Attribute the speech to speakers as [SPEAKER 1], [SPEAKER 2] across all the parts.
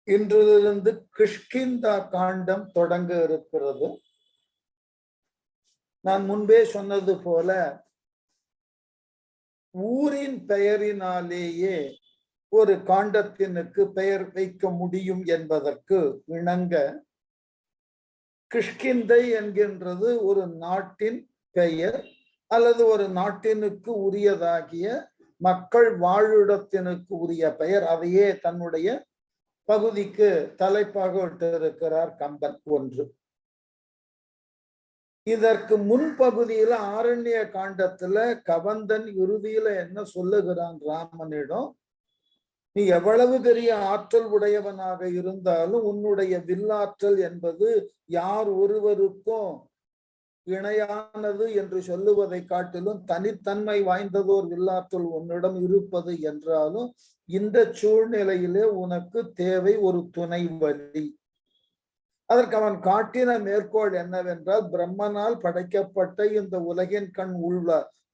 [SPEAKER 1] இன்றிலிருந்து கிஷ்கிந்தா காண்டம் தொடங்க இருக்கிறது. நான் முன்பே சொன்னது போல ஊரின் பெயரினாலேயே ஒரு காண்டத்தினுக்கு பெயர் வைக்க முடியும் என்பதற்கு இணங்க கிஷ்கிந்தை என்கின்றது ஒரு நாட்டின் பெயர் அல்லது ஒரு நாட்டினுக்கு உரியதாகிய மக்கள் வாழிடத்தினுக்கு உரிய பெயர். அதையே தன்னுடைய பகுதிக்கு தலைப்பாக விட்டிருக்கிறார் கம்பன். ஒன்று. இதற்கு முன்பகுதியில ஆரண்ய காண்டத்துல கவந்தன் இறுதியில என்ன சொல்லுகிறான் ராமனிடம், நீ எவ்வளவு பெரிய ஆற்றல் உடையவனாக இருந்தாலும் உன்னுடைய வில்லாற்றல் என்பது யார் ஒருவருக்கும் இணையானது என்று சொல்லுவதை காட்டிலும் தனித்தன்மை வாய்ந்ததோர் வில்லாற்றல் உன்னிடம் இருப்பது என்றாலும் இந்த சூழ்நிலையிலே உனக்கு தேவை ஒரு துணை வழி. அதற்கு அவன் காட்டின மேற்கோள் என்னவென்றால், பிரம்மனால் படைக்கப்பட்ட இந்த உலகின் கண் உள்ள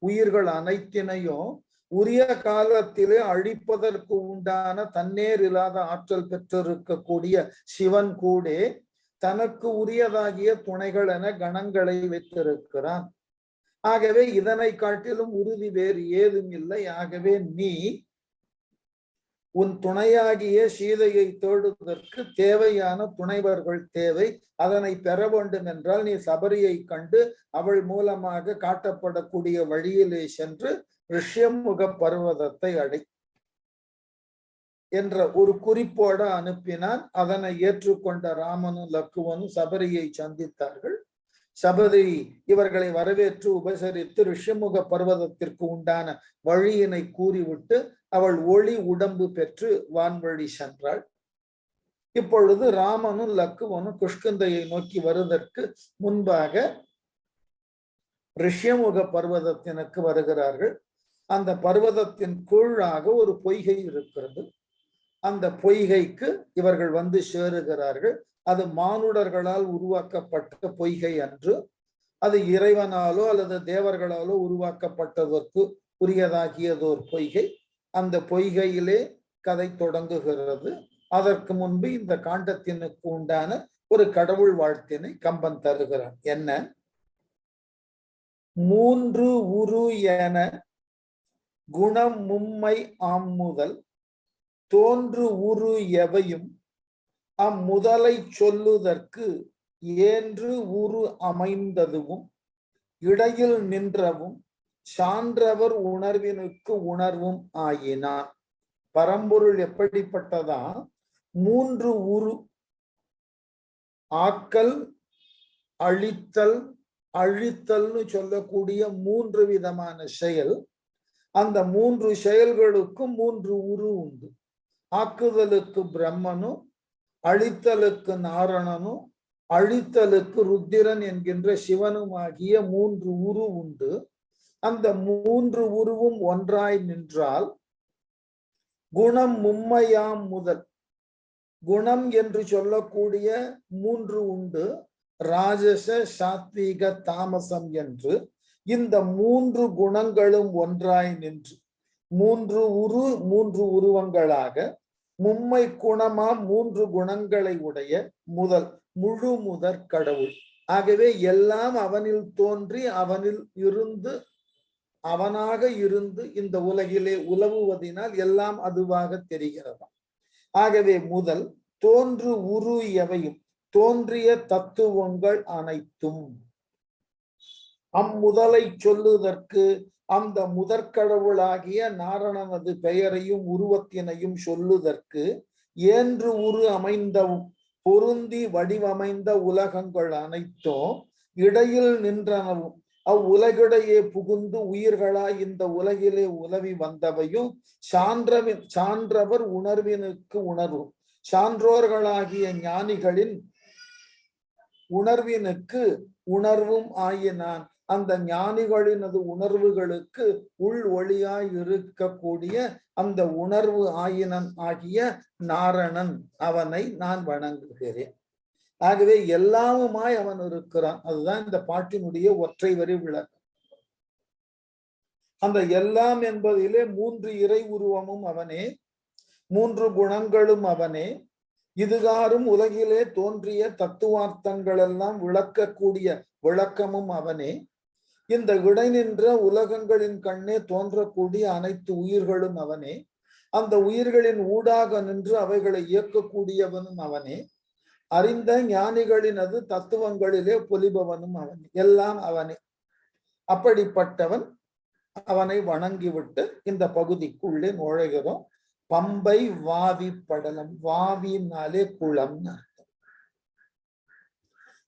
[SPEAKER 1] உயிர்கள் அனைத்தினையும் உரிய காலத்திலே அழிப்பதற்கு உண்டான தன்னேர் இல்லாத ஆற்றல் பெற்றிருக்கக்கூடிய சிவன் கூட தனக்கு உரியதாகிய துணைகள் என கணங்களை வைத்திருக்கிறான். ஆகவே இதனை காட்டிலும் உறுதி வேறு ஏதும் இல்லை. ஆகவே நீ உன் துணையாகிய சீதையை தேடுவதற்கு தேவையான துணைவர்கள் தேவை. அதனை பெற வேண்டும் என்றால் நீ சபரியை கண்டு அவள் மூலமாக காட்டப்படக்கூடிய வழியிலே சென்று ரிஷ்யமுக பர்வதத்தை அடை என்ற ஒரு குறிப்போட அனுப்பினான். அதனை ஏற்றுக்கொண்ட ராமனும் லக்குவனும் சபரியை சந்தித்தார்கள். சபரி இவர்களை வரவேற்று உபசரித்து ரிஷமுக பர்வதத்திற்கு உண்டான வழியினை கூறிவிட்டு அவள் ஒளி உடம்பு பெற்று வான்வழி சென்றாள். இப்பொழுது ராமனும் லக்குவனும் கிஷ்கிந்தையை நோக்கி வருவதற்கு முன்பாக ரிஷ்யமுக பர்வதத்தினுக்கு வருகிறார்கள். அந்த பர்வதத்தின் கீழாக ஒரு பொய்கை இருக்கிறது. அந்த பொய்கைக்கு இவர்கள் வந்து சேருகிறார்கள். அது மானுடர்களால் உருவாக்கப்பட்ட பொய்கை அன்று. அது இறைவனாலோ அல்லது தேவர்களாலோ உருவாக்கப்பட்டதற்கு உரியதாகியதோர் பொய்கை. அந்த பொய்கையிலே கதை தொடங்குகிறது. அதற்கு முன்பு இந்த காண்டத்தினுக்கு உண்டான ஒரு கடவுள் வாழ்த்தினை கம்பன் தருகிறான். என்ன? மூன்று உரு என குணம் மும்மை ஆம்முதல் தோன்று உரு எவையும் அம்முதலை சொல்லுதற்கு ஏன்று உரு அமைந்ததுவும் இடையில் நின்றவும் சான்றவர் உணர்வினுக்கு உணர்வும் ஆயினான். பரம்பொருள் எப்படிப்பட்டதா? மூன்று உரு, ஆக்கல், அழித்தல், அழித்தல்னு சொல்லக்கூடிய மூன்று விதமான செயல். அந்த மூன்று செயல்களுக்கும் மூன்று உரு உண்டு. ஆக்குதலுக்கு பிரம்மனும், அழித்தலுக்கு நாரணனும், அழித்தலுக்கு ருத்திரன் என்கின்ற சிவனும் ஆகிய மூன்று உரு உண்டு. அந்த மூன்று உருவும் ஒன்றாய் நின்றால் குணம் மும்மையாம் முதல். குணம் என்று சொல்லக்கூடிய மூன்று உண்டு, ராஜச, சாத்வீக, தாமசம் என்று. இந்த மூன்று குணங்களும் ஒன்றாய் நின்று மூன்று உருவங்களாக மும்மை குணமாம் மூன்று குணங்களை உடைய முதல் முழு முதற் கடவுள். ஆகவே எல்லாம் அவனில் தோன்றி அவனில் இருந்து அவனாக இருந்து இந்த உலகிலே உலவுவதினால் எல்லாம் அதுவாக தெரிகிறதா. ஆகவே முதல் தோன்று உரு எவையும் தோன்றிய தத்துவங்கள் அனைத்தும் அம்முதலை சொல்லுவதற்கு அந்த முதற்கடவுளாகிய நாரணனது பெயரையும் உருவத்தினையும் சொல்லுதற்கு ஏன்று உரு அமைந்தவும் பொருந்தி வடிவமைந்த உலகங்கள் அனைத்தும் இடையில் நின்றனவும் அவ்வுலகிடையே புகுந்து உயிர்களாய் இந்த உலகிலே உலவி வந்தவையும் சான்றவர் உணர்வினுக்கு உணர்வும் சான்றோர்களாகிய ஞானிகளின் உணர்வினுக்கு உணர்வும் ஆயினான். அந்த ஞானிகளினது உணர்வுகளுக்கு உள் ஒளியாய் இருக்கக்கூடிய அந்த உணர்வு ஆயினன் ஆகிய நாரணன், அவனை நான் வணங்குகிறேன். ஆகவே எல்லாமுமாய் அவன் இருக்கிறான். அதுதான் இந்த பாட்டினுடைய ஒற்றை வரி விளக்கம். அந்த எல்லாம் என்பதிலே மூன்று இறை உருவமும் அவனே, மூன்று குணங்களும் அவனே, இதுகாரும் உலகிலே தோன்றிய தத்துவார்த்தங்கள் எல்லாம் விளக்கக்கூடிய விளக்கமும் அவனே. இந்த இடை நின்ற உலகங்களின் கண்ணே தோன்றக்கூடிய அனைத்து உயிர்களும் அவனே. அந்த உயிர்களின் ஊடாக நின்று அவைகளை இயக்கக்கூடியவனும் அவனே. அறிந்த ஞானிகளினது தத்துவங்களிலே பொலிபவனும் அவனே. எல்லாம் அவனே. அப்படிப்பட்டவன். அவனை வணங்கிவிட்டு இந்த பகுதிக்குள்ளே நுழைகிறோம். பம்பை வாவி படலம். வாவினாலே குளம்னு அர்த்தம்.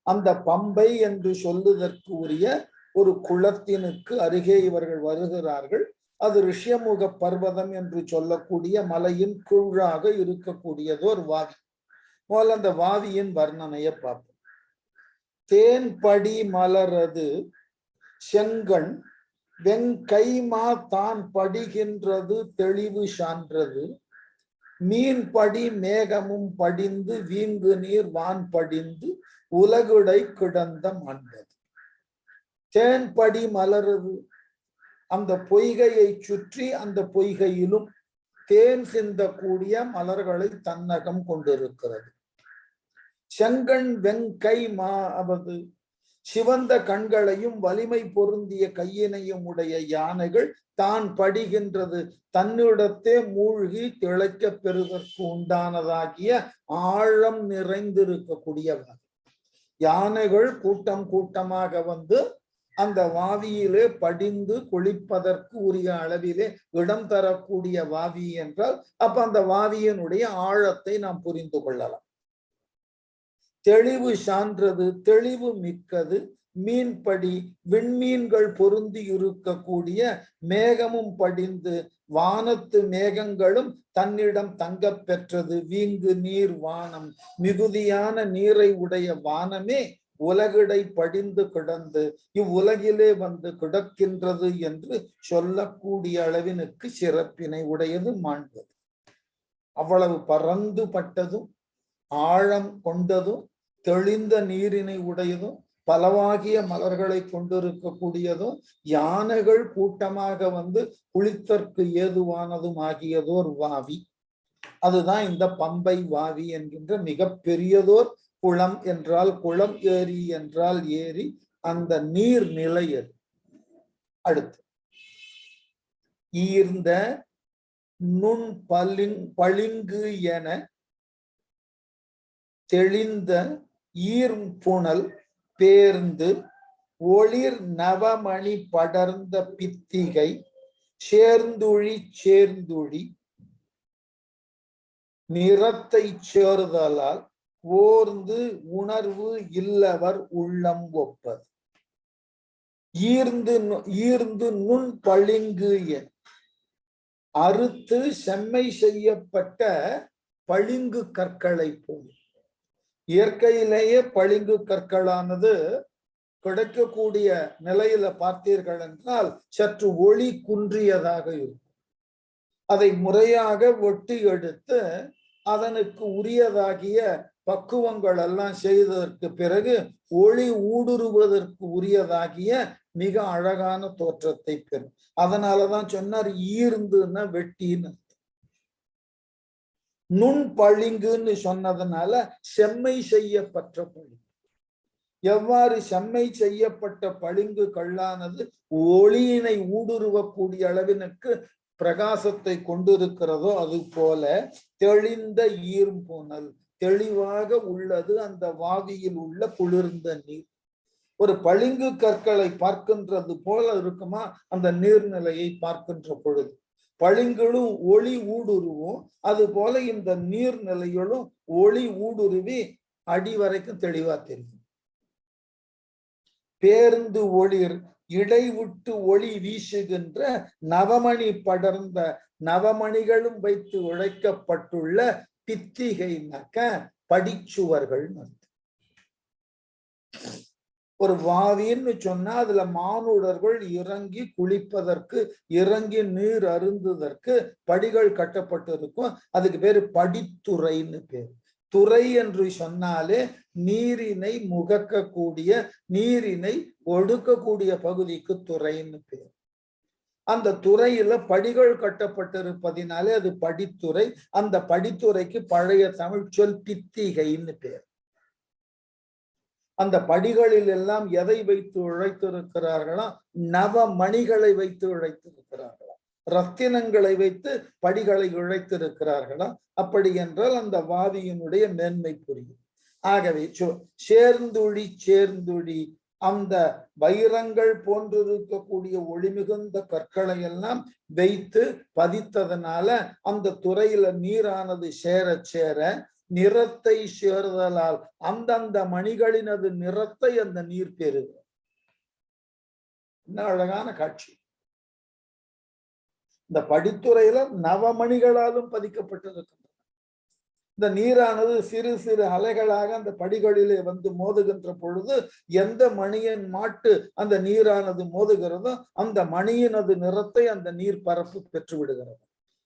[SPEAKER 1] அந்த பம்பை என்று சொல்லுவதற்கு உரிய ஒரு குளத்தினுக்கு அருகே இவர்கள் வருகிறார்கள். அது ரிஷ்யமுக பர்வதம் என்று சொல்லக்கூடிய மலையின் கீழாக இருக்கக்கூடியதோர் வாவி. முதல்ல அந்த வாவியின் வர்ணனையை பார்ப்போம். தேன்படி மலரது செங்கண் வெங்கைமா தான் படிகின்றது தெளிவு சான்றது. மீன்படி மேகமும் படிந்து வீங்கு நீர் வான் படிந்து உலகுடை கிடந்த மண்டது. தேன்படி மலரது, அந்த பொய்கையை சுற்றி அந்த பொய்கையிலும் தேன் சிந்தக்கூடிய மலர்களை தன்னகம் கொண்டிருக்கிறது. செங்கண் வெங்கை மாவது, சிவந்த கண்களையும் வலிமை பொருந்திய கையினையும் உடைய யானைகள் தான் படிகின்றது தன்னிடத்தே மூழ்கி திளைக்க பெறுவதற்கு உண்டானதாகிய ஆழம் நிறைந்திருக்கக்கூடியவர். யானைகள் கூட்டம் கூட்டமாக வந்து அந்த வாவியிலே படிந்து குளிப்பதற்கு உரிய அளவிலே இடம் தரக்கூடிய வாவி என்றால் அப்ப அந்த வாவியினுடைய ஆழத்தை நாம் புரிந்து கொள்ளலாம். தெளிவு சான்றது, தெளிவு மிக்கது. மீன்படி, விண்மீன்கள் பொருந்தி இருக்கக்கூடிய மேகமும் படிந்து வானத்து மேகங்களும் தன்னிடம் தங்க பெற்றது. வீங்கு நீர் வானம், மிகுதியான நீரை உடைய வானமே உலகிடை படிந்து கிடந்து இவ்வுலகிலே வந்து கிடக்கின்றது என்று சொல்லக்கூடிய அளவினுக்கு சிறப்பினை உடையது மாண்பது. அவ்வளவு பறந்து பட்டதும் ஆழம் கொண்டதும் தெளிந்த நீரினை உடையதும் பலவாகிய மலர்களை கொண்டிருக்கக்கூடியதும் யானைகள் கூட்டமாக வந்து குளித்தற்கு ஏதுவானதும் ஆகியதோர் வாவி. அதுதான் இந்த பம்பை வாவி என்கின்ற மிக பெரியதோர் குளம். என்றால் குளம், ஏரி என்றால் ஏரி, அந்த நீர் நிலையது. அடுத்து ஈர்ந்த நுண் பளிங்கு என தெளிந்த ஈர்புணல் பேர்ந்து ஒளிர் நவமணி படர்ந்த பித்திகை சேர்ந்துழி சேர்ந்துழி நிறத்தை சேர்தலால் ஓர்ந்து உணர்வு இல்லவர் உள்ளம் ஒப்பது. ஈர்ந்து நுண் பளிங்கு என அறுத்து செம்மை செய்யப்பட்ட பளிங்கு கற்களை போல். இயற்கையிலேயே பளிங்கு கற்களானது கிடைக்கக்கூடிய நிலையில பார்த்தீர்கள் என்றால் சற்று ஒளி குன்றியதாக இருக்கும். அதை முறையாக ஒட்டி எடுத்து அதனுக்கு உரியதாகிய பக்குவங்கள் எல்லாம் செய்ததற்கு பிறகு ஒளி ஊடுருவதற்கு உரியதாகிய மிக அழகான தோற்றத்தை பெறும். அதனாலதான் சொன்னார் ஈர்ந்துன்னா வெட்டின்னு. நுண் பளிங்குன்னு சொன்னதுனால செம்மை செய்யப்பட்ட பளிங்கு. எவ்வாறு செம்மை செய்யப்பட்ட பளிங்கு கல்லானது ஒளியினை ஊடுருவக்கூடிய அளவினுக்கு பிரகாசத்தை கொண்டிருக்கிறதோ அது போல தெளிந்த ஈர்புணல் தெளிவாக உள்ளது அந்த வாவியில் உள்ள குளிர்ந்த நீர். ஒரு பளிங்கு கற்களை பார்க்கின்றது போல இருக்குமா அந்த நீர்நிலையை பார்க்கின்ற பொழுது? பளிங்களும் ஒளி ஊடுருவும், அது போல இந்த நீர்நிலைகளும் ஒளி ஊடுருவி அடி வரைக்கும் தெளிவா தெரியும். பேர்ந்து ஒளிர் இடைவிட்டு ஒளி வீசுகின்ற நவமணி படர்ந்த நவமணிகளும் வைத்து உழைக்கப்பட்டுள்ள பித்திகைனாக்க படிச்சுவர்கள். ஒரு வாவின்னு சொன்னா அதுல மானுடர்கள் இறங்கி குளிப்பதற்கு இறங்கி நீர் அருந்துவதற்கு படிகள் கட்டப்பட்டிருக்கும். அதுக்கு பேரு படித்துறைன்னு பேரு. துறை என்று சொன்னாலே நீரினை முகக்கக்கூடிய நீரினை ஒடுக்கக்கூடிய பகுதிக்கு துறைன்னு பேர். அந்த துறையில படிகள் கட்டப்பட்டிருப்பதினாலே அது படித்துறை. அந்த படித்துறைக்கு பழைய தமிழ் சொல் பித்திகைன்னு பேர். அந்த படிகளில் எல்லாம் எதை வைத்து உழைத்திருக்கிறார்களா? நவமணிகளை வைத்து உழைத்திருக்கிறார்களா? ரத்தினங்களை வைத்து படிகளை உழைத்திருக்கிறார்களா? அப்படி என்றால் அந்த வாதியினுடைய மேன்மை புரியும். ஆகவே சேர்ந்துழி சேர்ந்துழி அந்த வைரங்கள் போன்றிருக்கக்கூடிய ஒளிமிகுந்த கற்களை எல்லாம் வைத்து பதித்ததனால அந்த துறையில நீரானது சேர சேர நிறத்தை சேர்தலால் அந்தந்த மணிகளினது நிறத்தை அந்த நீர் பெறுகிறது. என்ன அழகான காட்சி! இந்த படித்துறையில நவமணிகளாலும் பதிக்கப்பட்டிருக்கின்றன. இந்த நீரானது சிறு சிறு அலைகளாக அந்த படிகளிலே வந்து மோதுகின்ற பொழுது எந்த மணியின் மாட்டு அந்த நீரானது மோதுகிறதோ அந்த மணியினது நிறத்தை அந்த நீர்ப்பரப்பு பெற்று விடுகிறது.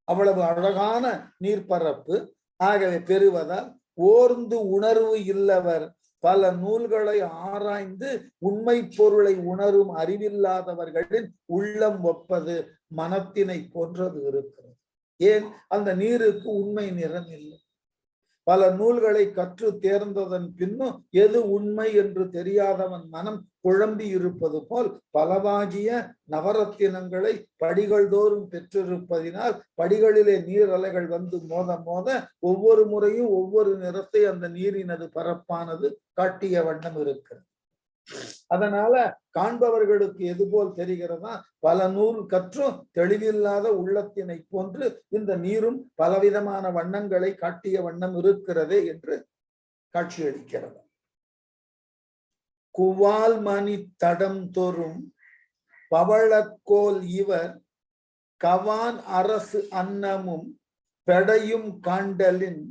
[SPEAKER 1] அவ்வளவு அழகான நீர்ப்பரப்பு. ஆகவே பெறுவதால் ஓர்ந்து உணர்வு இல்லவர் பல நூல்களை ஆராய்ந்து உண்மை பொருளை உணரும் அறிவில்லாதவர்களின் உள்ளம் ஒப்பது மனத்தினை போன்றது இருக்கிறது. ஏன்? அந்த நீருக்கு உண்மை நிறம் இல்லை. பல நூல்களை கற்று தேர்ந்ததன் பின்னும் எது உண்மை என்று தெரியாதவன் மனம் குழம்பி இருப்பது போல் பலவாகிய நவரத்தினங்களை படிகள் தோறும் பெற்றிருப்பதினால் படிகளிலே நீர் அலைகள் வந்து மோத மோத ஒவ்வொரு முறையும் ஒவ்வொரு நிறத்தை அந்த நீரினது பரப்பானது காட்டிய வண்ணம் இருக்கிறது. அதனால காண்பவர்களுக்கு எது போல் தெரிகிறதா? பல நூல் கற்றும் தெளிவில்லாத உள்ளத்தினை போன்று இந்த நீரும் பலவிதமான வண்ணங்களை காட்டிய வண்ணம் இருக்கிறது என்று காட்சியளிக்கிறது. குவால் மணி தடம் தோறும் பவளக்கோல் இவர் கவான் அரசு அன்னமும் பெடையும் காண்டலின்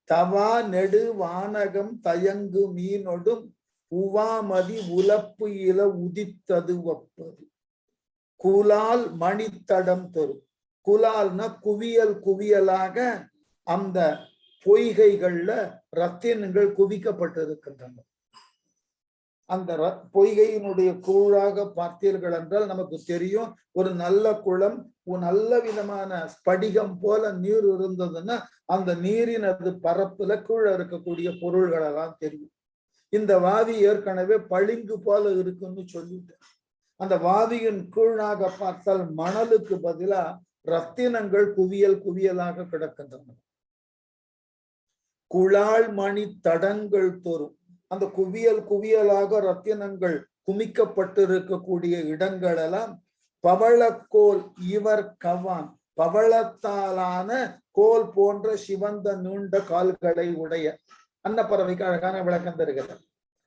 [SPEAKER 1] தவா நெடு வானகம் தயங்கு மீனொடும் உவாமதி உலப்பு இல உதித்தது ஒப்பது. குலால் மணித்தடம் தரும். குலால்னா குவியல் குவியலாக அந்த பொய்கைகள்ல ரத்தினங்கள் குவிக்கப்பட்டிருக்கின்றன. அந்த பொய்கையினுடைய கூழாக பார்த்தீர்கள் என்றால் நமக்கு தெரியும், ஒரு நல்ல குளம் நல்ல விதமான ஸ்படிகம் போல நீர் இருந்ததுன்னா அந்த நீரின் அது பரப்புல கீழே இருக்கக்கூடிய பொருள்களெல்லாம் தெரியும். இந்த வாதி ஏற்கனவே பளிங்கு போல இருக்குன்னு சொல்லிட்டேன். அந்த வாதியின் கீழாக பார்த்தால் மணலுக்கு பதிலா ரத்தினங்கள் குவியல் குவியலாக கிடக்கின்றன. குழாள் மணி தடங்கள் தோறும் அந்த குவியல் குவியலாக ரத்தினங்கள் குமிக்கப்பட்டிருக்கக்கூடிய இடங்களெல்லாம் பவளக்கோல் இவர் கவான், பவளத்தாலான கோல் போன்ற சிவந்த நீண்ட கால்களை உடைய அன்னப்பறவைக்கு அழகான விளக்கம் தருகிறது.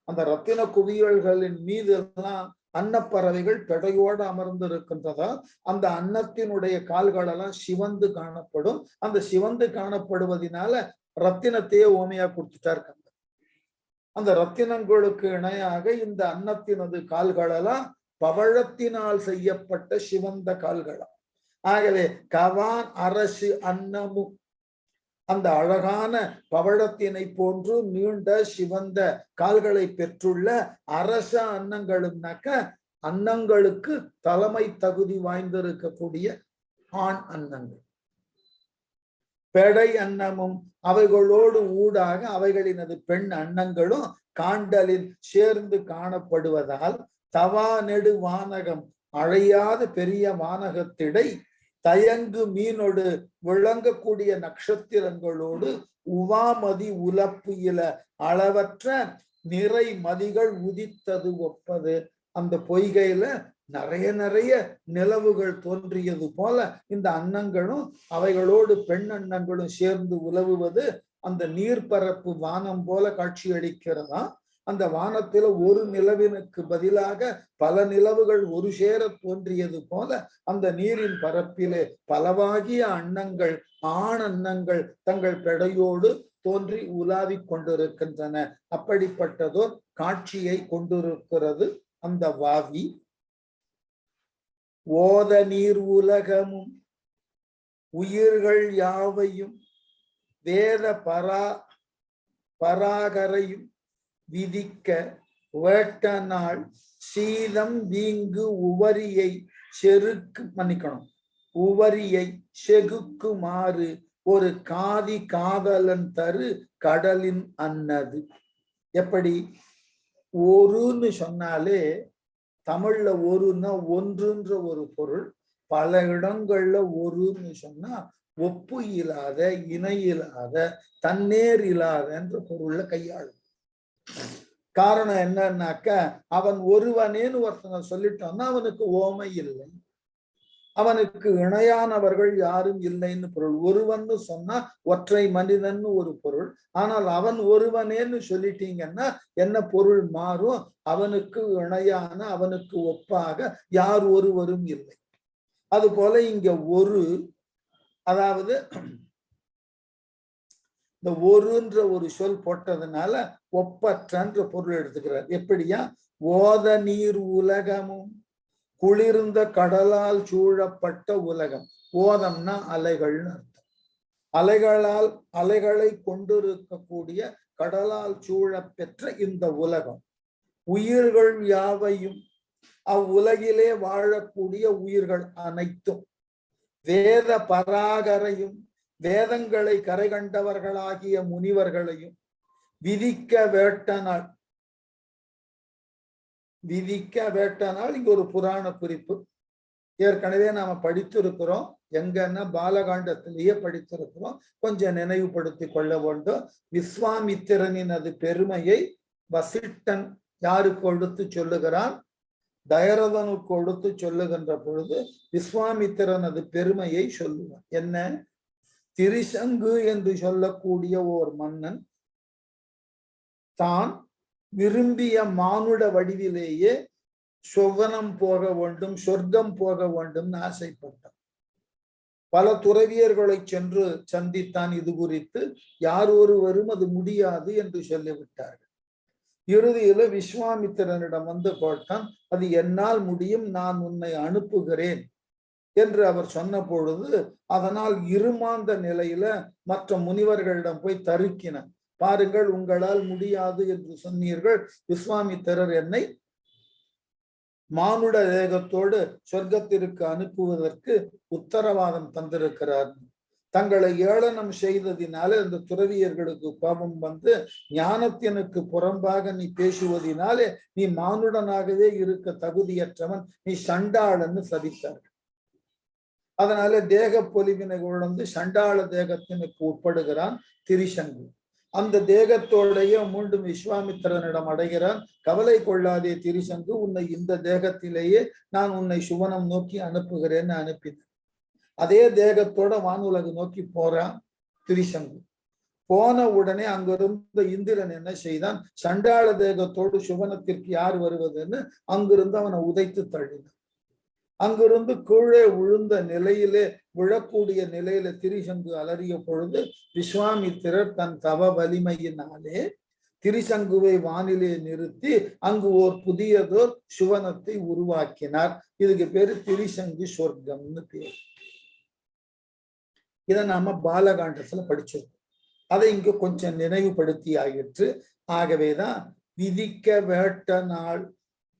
[SPEAKER 1] அந்த ரத்தின குவியல்களின் மீது எல்லாம் அன்னப்பறவைகள் பெடையோடு அமர்ந்து இருக்கின்றதா அந்த அன்னத்தினுடைய கால்களெல்லாம் சிவந்து காணப்படும். அந்த சிவந்து காணப்படுவதனால ரத்தினத்தையே ஓமையா கொடுத்துட்டா இருக்காங்க. அந்த ரத்தினங்களுக்கு இணையாக இந்த அன்னத்தினது கால்களெல்லாம் பவழத்தினால் செய்யப்பட்ட சிவந்த கால்களா. ஆகவே கவான் அரசு அன்னமும் அந்த அழகான பவழத்தினை போன்று நீண்ட சிவந்த கால்களை பெற்றுள்ள அரச அன்னங்களும்னாக்க அன்னங்களுக்கு தலைமை தகுதி வாய்ந்திருக்கக்கூடிய ஆண் அன்னங்கள். பெடை அன்னமும் அவைகளோடு ஊடாக அவைகளினது பெண் அன்னங்களும் காண்டலில் சேர்ந்து காணப்படுவதால் தவா நெடு வானகம் அழையாத பெரிய வானகத்திடை தயங்கு மீனோடு விளங்கக்கூடிய நட்சத்திரங்களோடு உவாமதி உலப்பு இல அளவற்ற நிறை மதிகள் உதித்தது ஒப்பது. அந்த பொய்கையில நிறைய நிறைய நிலவுகள் தோன்றியது போல இந்த அன்னங்களும் அவைகளோடு பெண் அன்னங்களும் சேர்ந்து உலவுவது அந்த நீர்பரப்பு வானம் போல காட்சியளிக்கிறதா. அந்த வானத்துல ஒரு நிலவினுக்கு பதிலாக பல நிலவுகள் ஒரு சேர தோன்றியது போல அந்த நீரின் பரப்பிலே பலவாகிய அன்னங்கள் ஆண் அன்னங்கள் தங்கள் பெடையோடு தோன்றி உலாவிக் கொண்டிருக்கின்றன. அப்படிப்பட்டதோர் காட்சியை கொண்டிருக்கிறது அந்த வாவி. ஓத நீர் உலகமும் உயிர்கள் யாவையும் வேத பராகரையும் விதிக்க வேட்ட நாள் சீலம் வீங்கு உவரியை செருக்கு மன்னிக்கணும், உவரியை செகுக்குமாறு ஒரு காதி காதலன் தரு கடலின் அன்னது. எப்படி? ஒருன்னு சொன்னாலே தமிழ்ல ஒருன்னா ஒன்றுன்ற ஒரு பொருள், பல இடங்கள்ல ஒருன்னு சொன்னா ஒப்பு இல்லாத, இணை இல்லாத, தன்னேர் இல்லாதன்ற பொருள்ல கையாளும். காரணம் என்னன்னாக்க, அவன் ஒருவனேன்னு ஒருத்தனை சொல்லிட்டோம்னா அவனுக்கு ஓமை இல்லை, அவனுக்கு இணையானவர்கள் யாரும் இல்லைன்னு பொருள். ஒருவன்னு சொன்னா ஒற்றை மனிதன் ஒரு பொருள். ஆனால் அவன் ஒருவனேன்னு சொல்லிட்டீங்கன்னா என்ன பொருள் மாறும்? அவனுக்கு இணையான, அவனுக்கு ஒப்பாக யார் ஒருவரும் இல்லை. அது போல இங்க ஒரு, அதாவது இந்த ஒருன்ற ஒரு சொல் போட்டதுனால ஒப்பற்றன்ற பொருள் எடுத்துக்கிறார். எப்படியா? ஓத நீர் உலகமும் குளிர்ந்த கடலால் சூழப்பட்ட உலகம். ஓதம்னா அலைகள்னு அர்த்தம். அலைகளை கொண்டிருக்கக்கூடிய கடலால் சூழ பெற்ற இந்த உலகம், உயிர்கள் யாவையும், அவ்வுலகிலே வாழக்கூடிய உயிர்கள் அனைத்தும், வேத பராகரையும், வேதங்களை கரை கண்டவர்களாகிய முனிவர்களையும், விதிக்க வேட்டனால் இங்க ஒரு புராண குறிப்பு ஏற்கனவே நாம படித்திருக்கிறோம். எங்கன்னா பாலகாண்டத்திலேயே படித்திருக்கிறோம், கொஞ்சம் நினைவுபடுத்தி கொள்ள வேண்டும். விஸ்வாமித்திரனின் அது பெருமையை வசிஷ்டன் யாருக்கு கொடுத்து சொல்லுகிறான்? தயரதனுக்கு கொடுத்து சொல்லுகின்ற பொழுது விஸ்வாமித்திரன் அது பெருமையை சொல்லுவான். என்ன? திரிசங்கு என்று சொல்லக்கூடிய ஓர் மன்னன் தான் விரும்பிய மானுட வடிவிலேயே சொவனம் போக வேண்டும், சொர்க்கம் போக வேண்டும்னு ஆசைப்பட்டான். பல துறவியர்களை சென்று சந்தித்தான். இது குறித்து யார் ஒருவரும் அது முடியாது என்று சொல்லிவிட்டார்கள். இறுதியில விஸ்வாமித்திரனிடம் வந்து கேட்டான், அது என்னால் முடியும், நான் உன்னை அனுப்புகிறேன் என்று அவர் சொன்ன பொழுது, அதனால் இருமாந்த நிலையில மற்ற முனிவர்களிடம் போய் தருக்கினான். பாருங்கள், உங்களால் முடியாது என்று சொன்னீர்கள், விஸ்வாமித்திரர் என்னை மானுட தேகத்தோடு சொர்க்கத்திற்கு அனுப்புவதற்கு உத்தரவாதம் தந்திருக்கிறார். தங்களை ஏளனம் செய்ததினால இந்த துறவியர்களுக்கு கோபம் வந்து, ஞானத்தினுக்கு புறம்பாக நீ பேசுவதினாலே நீ மானுடனாகவே இருக்க தகுதியற்றவன், நீ சண்டாளன்னு சபித்தார்கள். அதனால தேக பொலிவினை உழந்து சண்டாள தேகத்தினுக்கு உட்படுகிறான் திரிசங்கு. அந்த தேகத்தோடைய மீண்டும் விஸ்வாமித்திரனிடம் அடைகிறான். கவலை கொள்ளாதே திரிசங்கு, உன்னை இந்த தேகத்திலேயே நான் உன்னை சுவனம் நோக்கி அனுப்புகிறேன்னு அனுப்பினேன். அதே தேகத்தோட வானுலகு நோக்கி போறான் திரிசங்கு. போன உடனே அங்கிருந்த இந்திரன் என்ன செய்தான்? சண்டாள தேகத்தோடு சுவனத்திற்கு யார் வருவதுன்னு அங்கிருந்து அவனை உதைத்து தள்ளினான். அங்கிருந்து கீழே விழுந்த நிலையிலே, விழக்கூடிய நிலையில திரிசங்கு அலறிய பொழுது விஸ்வாமித்திரர் தன் தவ வலிமையினாலே திரிசங்குவை வானிலே நிறுத்தி அங்கு ஓர் புதியதோர் சுவனத்தை உருவாக்கினார். இதுக்கு பேரு திரிசங்கு சொர்க்கம்னு பேர். இதை நாம பாலகாண்டத்துல படிச்சிருக்கோம். அதை இங்க கொஞ்சம் நினைவுபடுத்தி ஆயிற்று. ஆகவேதான் விதிக்க வேட்ட நாள்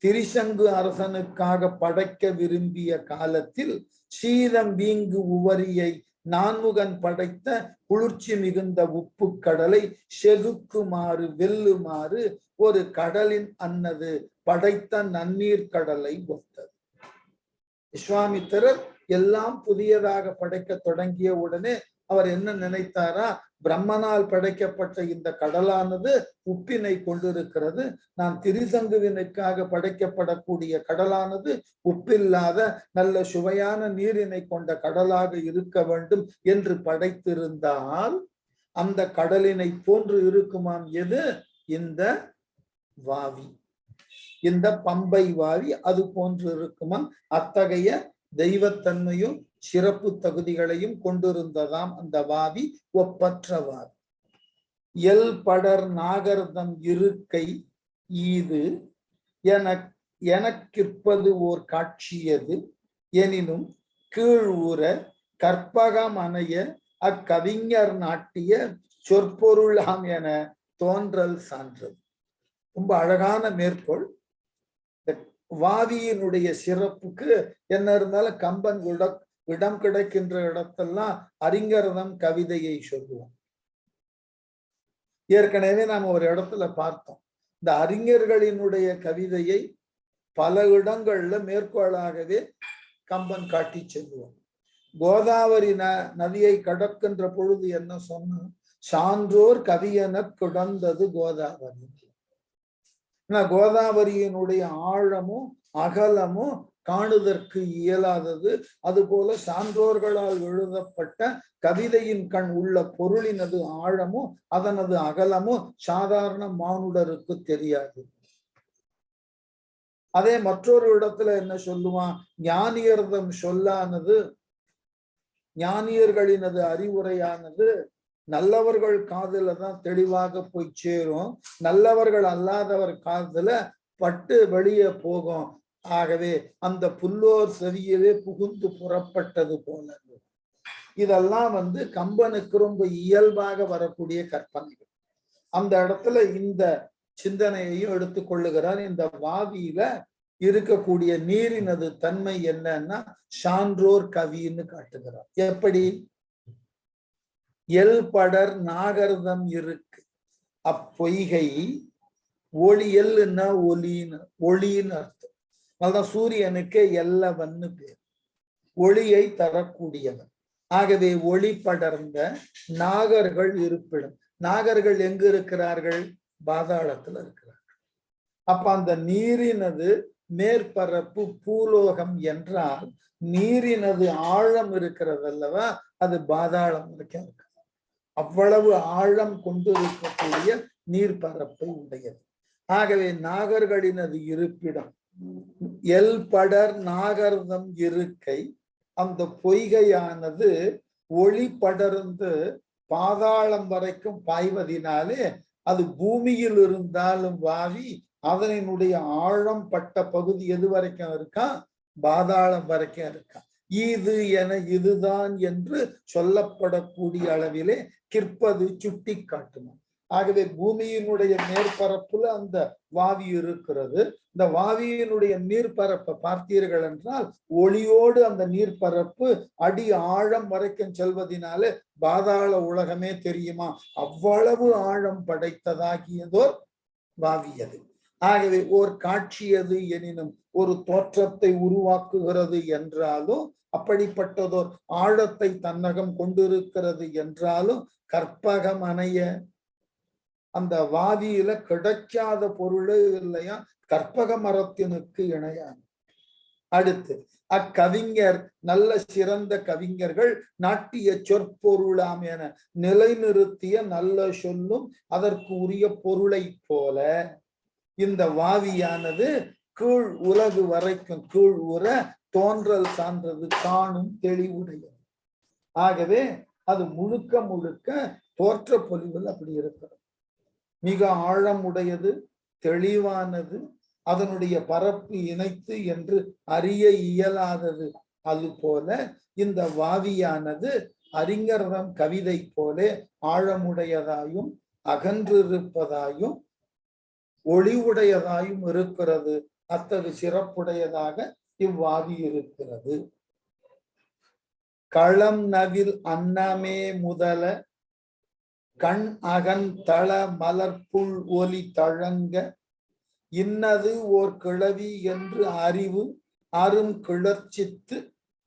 [SPEAKER 1] திரிசங்கு அரசனுக்காக படைக்க விரும்பிய காலத்தில் சீதம் வீங்கு உவரியை நான்முகன் படைத்த குளிர்ச்சி மிகுந்த உப்பு கடலை செகுக்குமாறு வெல்லுமாறு ஒரு கடலின் அன்னது படைத்த நன்னீர் கடலை ஒத்தது. விஸ்வாமித்திரர் எல்லாம் புதியதாக படைக்க தொடங்கிய உடனே அவர் என்ன நினைத்தாரா? பிரம்மனால் படைக்கப்பட்ட இந்த கடலானது உப்பினை கொண்டிருக்கிறது, நான் திரிசங்குவினுக்காக படைக்கப்படக்கூடிய கடலானது உப்பில்லாத நல்ல சுவையான நீரினை கொண்ட கடலாக இருக்க வேண்டும் என்று படைத்திருந்தால் அந்த கடலினை போன்று இருக்குமாம். எது? இந்த வாவி, இந்த பம்பை வாவி அது போன்று இருக்குமாம். அத்தகைய தெய்வத்தன்மையும் சிறப்பு தகுதிகளையும் கொண்டிருந்ததாம் அந்த வாவி, ஒப்பற்ற வாவி. எல் படர் நாகர்தம் இருக்கை ஈது எனக்கிற்பது ஓர் காட்சியது எனினும் கீழ் ஊர கற்பகம் அணைய அக்கவிஞர் நாட்டிய சொற்பொருளாம் என தோன்றல் சான்றது. ரொம்ப அழகான மேற்கோள். வாவியினுடைய சிறப்புக்கு என்ன இருந்தாலும் கம்பன் இடம் கிடைக்கின்ற இடத்தெல்லாம் அறிஞர்தம் கவிதையை சொல்லுவோம். ஏற்கனவே நாம ஒரு இடத்துல பார்த்தோம், இந்த அறிஞர்களினுடைய கவிதையை பல இடங்கள்ல மேற்கோளாகவே கம்பன் காட்டி செல்லுவோம். கோதாவரி நதியை கடக்கின்ற பொழுது என்ன சொன்ன, சான்றோர் கவியென கிடந்தது கோதாவரி. கோதாவரியினுடைய ஆழமும் அகலமும் காணுதற்கு இயலாதது. அதுபோல சான்றோர்களால் எழுதப்பட்ட கவிதையின் கண் உள்ள பொருளினது ஆழமும் அதனது அகலமும் சாதாரண மானுடருக்கு தெரியாது. அதே மற்றொரு இடத்துல என்ன சொல்லுவான், ஞானியர்தம் சொல்லானது, ஞானியர்களினது அறிவுரையானது நல்லவர்கள் காதுல தான் தெளிவாக போய் சேரும், நல்லவர்கள் அல்லாதவர் காதுல பட்டு வெளியே போகும். ஆகவே அந்த புல்லோர் செவியவே புகுந்து புறப்பட்டது போல. இதெல்லாம் கம்பனுக்கு ரொம்ப இயல்பாக வரக்கூடிய கற்பனைகள். அந்த இடத்துல இந்த சிந்தனையையும் எடுத்துக்கொள்ளுகிறார். இந்த வாவியில இருக்கக்கூடிய நீரினது தன்மை என்னன்னா சான்றோர் கவின்னு காட்டுகிறார். எப்படி? எல் படர் நாகர்தம் இருக்கு அப்பொய்கை ஒளி, எல்லுன்னா ஒலின்னு, ஒளின்னு அர்த்தம். அதுதான் சூரியனுக்கு எல்லவன்னு பேர், ஒளியை தரக்கூடியவன். ஆகவே ஒளி படர்ந்த நாகர்கள் இருப்பிடம். நாகர்கள் எங்கு இருக்கிறார்கள்? பாதாளத்துல இருக்கிறார்கள். அப்ப அந்த நீரினது மேற்பரப்பு பூலோகம் என்றால் நீரினது ஆழம் இருக்கிறது அல்லவா, அது பாதாளம் வரைக்கும் இருக்கு. அவ்வளவு ஆழம் கொண்டு இருக்கக்கூடிய நீர்பரப்பை உடையது. ஆகவே நாகர்களினது இருப்பிடம் எல் படர் நாகர்தம் இருக்கை. அந்த பொய்கையானது ஒளி படர்ந்து பாதாளம் வரைக்கும் பாய்வதினாலே அது பூமியில் இருந்தாலும் வாவி அதனுடைய ஆழம் பட்ட பகுதி எது வரைக்கும் இருக்கா? பாதாளம் வரைக்கும் இருக்கா. இது என இதுதான் என்று சொல்லப்படக்கூடிய அளவிலே கிற்பது சுட்டி காட்டணும். ஆகவே பூமியினுடைய மேற்பரப்புல அந்த வாவி இருக்கிறது. இந்த வாவியினுடைய நீர்பரப்பை பார்த்தீர்கள் என்றால் ஒளியோடு அந்த நீர்பரப்பு அடி ஆழம் வரைக்கும் செல்வதனாலே பாதாள உலகமே தெரியுமா, அவ்வளவு ஆழம் படைத்ததாகியதோர் வாவியது. ஆகவே ஓர் காட்சியது எனினும் ஒரு தோற்றத்தை உருவாக்குகிறது என்றாலும், அப்படிப்பட்டதோர் ஆழத்தை தன்னகம் கொண்டிருக்கிறது என்றாலும் கற்பகம் அணைய அந்த வாதியில கிடைக்காத பொருளே இல்லையா, கற்பக மரத்தினுக்கு இணையான. அடுத்து அக்கவிஞர் நல்ல சிறந்த கவிஞர்கள் நாட்டிய சொற்பொருளாம் என நிலைநிறுத்திய நல்ல சொல்லும் அதற்கு உரிய பொருளை போல இந்த வாவியானது கீழ் உலகு வரைக்கும் கீழ் உற தோன்றல் சான்றது காணும் தெளிவுடையது. ஆகவே அது முழுக்க முழுக்க தோற்ற பொலிவில் அப்படி இருக்கிறது. மிக ஆழம் உடையது, தெளிவானது, அதனுடைய பரப்பு இணைத்து என்று அறிய இயலாதது. அது போல இந்த வாவியானது அறிஞர்தம் கவிதை போல ஆழமுடையதாயும் அகன்றிருப்பதாயும் ஒளிவுடையதாயும் இருக்கிறது. அத்தகு சிறப்புடையதாக இவ்வாவி இருக்கிறது. களம் நவில் அன்னமே முதல கண் அகன் தள மலர்புள் ஒலி தழங்க இன்னது ஓர் கிளவி என்று அறிவு அரும் கிளர்ச்சித்து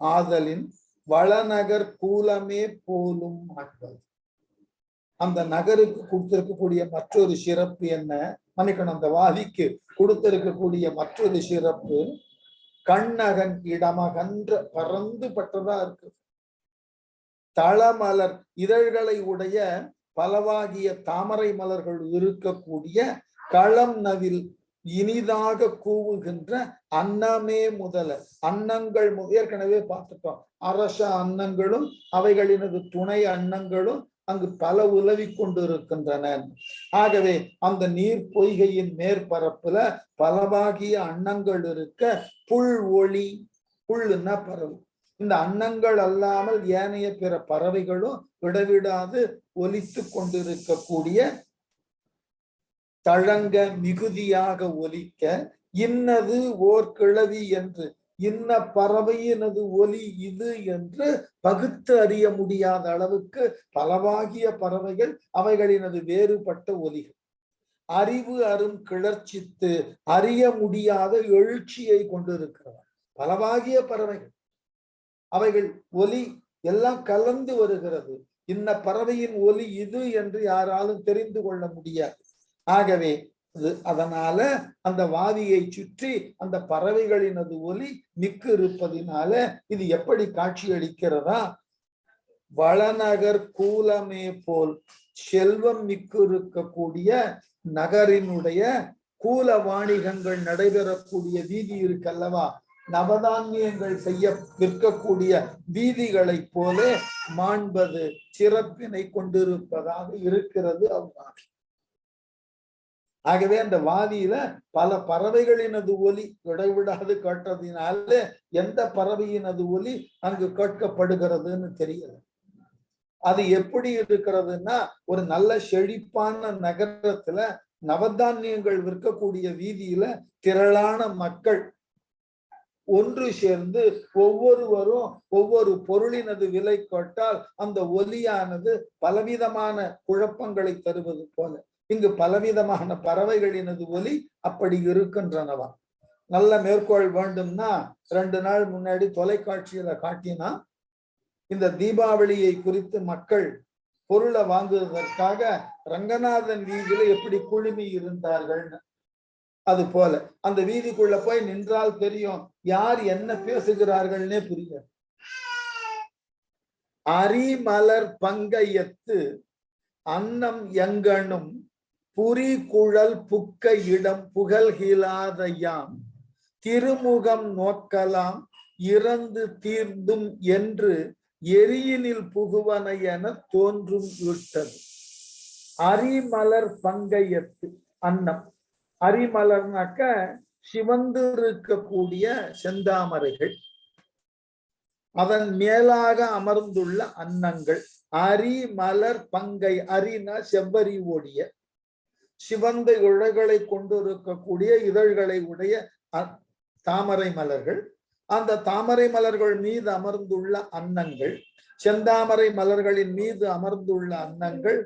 [SPEAKER 1] ஆதலின் வளநகர் கூலமே போலும் ஆட்கள். அந்த நகருக்கு கொடுத்திருக்கக்கூடிய மற்றொரு சிறப்பு என்ன? மன்னிக்கணும், அந்த வாதிக்கு கொடுத்திருக்கக்கூடிய மற்றொரு சிறப்பு கண்ணகன் இடமகன்ற பறந்து பட்டதா இருக்கு. தளமலர் இதழ்களை உடைய பலவாகிய தாமரை மலர்கள் இருக்கக்கூடிய களம் நவில் இனிதாக கூவுகின்ற அன்னமே முதல அன்னங்கள் ஏற்கனவே பார்த்துட்டோம். அரச அன்னங்களும் அவைகளினது துணை அன்னங்களும் அங்கு பல உலவி கொண்டு இருக்கின்றன. ஆகவே அந்த நீர் பொய்கையின் மேற்பரப்புல பலவாகிய அன்னங்கள் இருக்க புல் ஒளி, புல்லுன்னா பறவை, இந்த அன்னங்கள் அல்லாமல் ஏனைய பிற பறவைகளும் விடவிடாது ஒலித்து கொண்டிருக்கக்கூடிய தழங்க மிகுதியாக ஒலிக்க இன்னது ஓர் கிளவி என்று இன்ன பறவையினது ஒலி இது என்று பகுத்து அறிய முடியாத அளவுக்கு பலவாகிய பறவைகள், அவைகளினது வேறுபட்ட ஒலிகள். அறிவு அரும் கிளர்ச்சித்து அறிய முடியாத எழுச்சியை கொண்டிருக்கிறவர். பலவாகிய பறவைகள், அவைகள் ஒலி எல்லாம் கலந்து வருகிறது. இன்ன பறவையின் ஒலி இது என்று யாராலும் தெரிந்து கொள்ள முடியாது. ஆகவே அதனால அந்த வாதியை சுற்றி அந்த பறவைகளினது ஒலி மிக்கு இருப்பதினால இது எப்படி காட்சி அளிக்கிறதா? வளநகர் கூலமே போல் செல்வம் மிக்கு இருக்கக்கூடிய நகரினுடைய கூல வாணிகங்கள் நடைபெறக்கூடிய வீதி இருக்கல்லவா, நவதானியங்கள் செய்ய விற்கக்கூடிய வீதிகளை போல மாண்பது சிறப்பினை கொண்டிருப்பதாக இருக்கிறது அவ்வாறு. ஆகவே அந்த வாதியில பல பறவைகளினது ஒலி இடைவிடாது கேட்டதினால எந்த பறவையினது ஒலி அங்கு கேட்கப்படுகிறதுன்னு தெரியல. அது எப்படி இருக்கிறதுன்னா, ஒரு நல்ல செழிப்பான நகரத்துல நவதானியங்கள் விற்கக்கூடிய வீதியில திரளான மக்கள் ஒன்று சேர்ந்து ஒவ்வொருவரும் ஒவ்வொரு பொருளினது விலை கேட்டால் அந்த ஒலியானது பலவிதமான குழப்பங்களை தருவது போல இங்கு பலவிதமான பறவைகளினது ஒலி அப்படி இருக்கின்றனவா. நல்ல மேற்கோள் வேண்டும்னா 2 நாள் முன்னாடி தொலைக்காட்சியில காட்டினா இந்த தீபாவளியை குறித்து மக்கள் பொருளை வாங்குவதற்காக ரங்கநாதன் வீதியில எப்படி குழுமி இருந்தார்கள்னு, அது போல அந்த வீதிக்குள்ள போய் நின்றால் தெரியும் யார் என்ன பேசுகிறார்கள்னே புரியாது. அரிமலர் பங்கையத்து அன்னம் எங்கனும் புரி குழல் புக்க இடம் புகழ்கிலாதையாம் திருமுகம் நோக்கலாம் இறந்து தீர்ந்தும் என்று எரியினில் புகுவன என தோன்றும் விட்டது. அரிமலர் பங்கையத்து அன்னம், அரிமலர்னாக்க சிவந்து இருக்கக்கூடிய செந்தாமரைகள், அதன் மேலாக அமர்ந்துள்ள அன்னங்கள். அரிமலர் பங்கை, அரினா செவ்வரி ஓடிய சிவந்த இழைகளை கொண்டிருக்கக்கூடிய இதழ்களை உடைய தாமரை மலர்கள். அந்த தாமரை மலர்கள் மீது அமர்ந்துள்ள அன்னங்கள், செந்தாமரை மலர்களின் மீது அமர்ந்துள்ள அன்னங்கள்.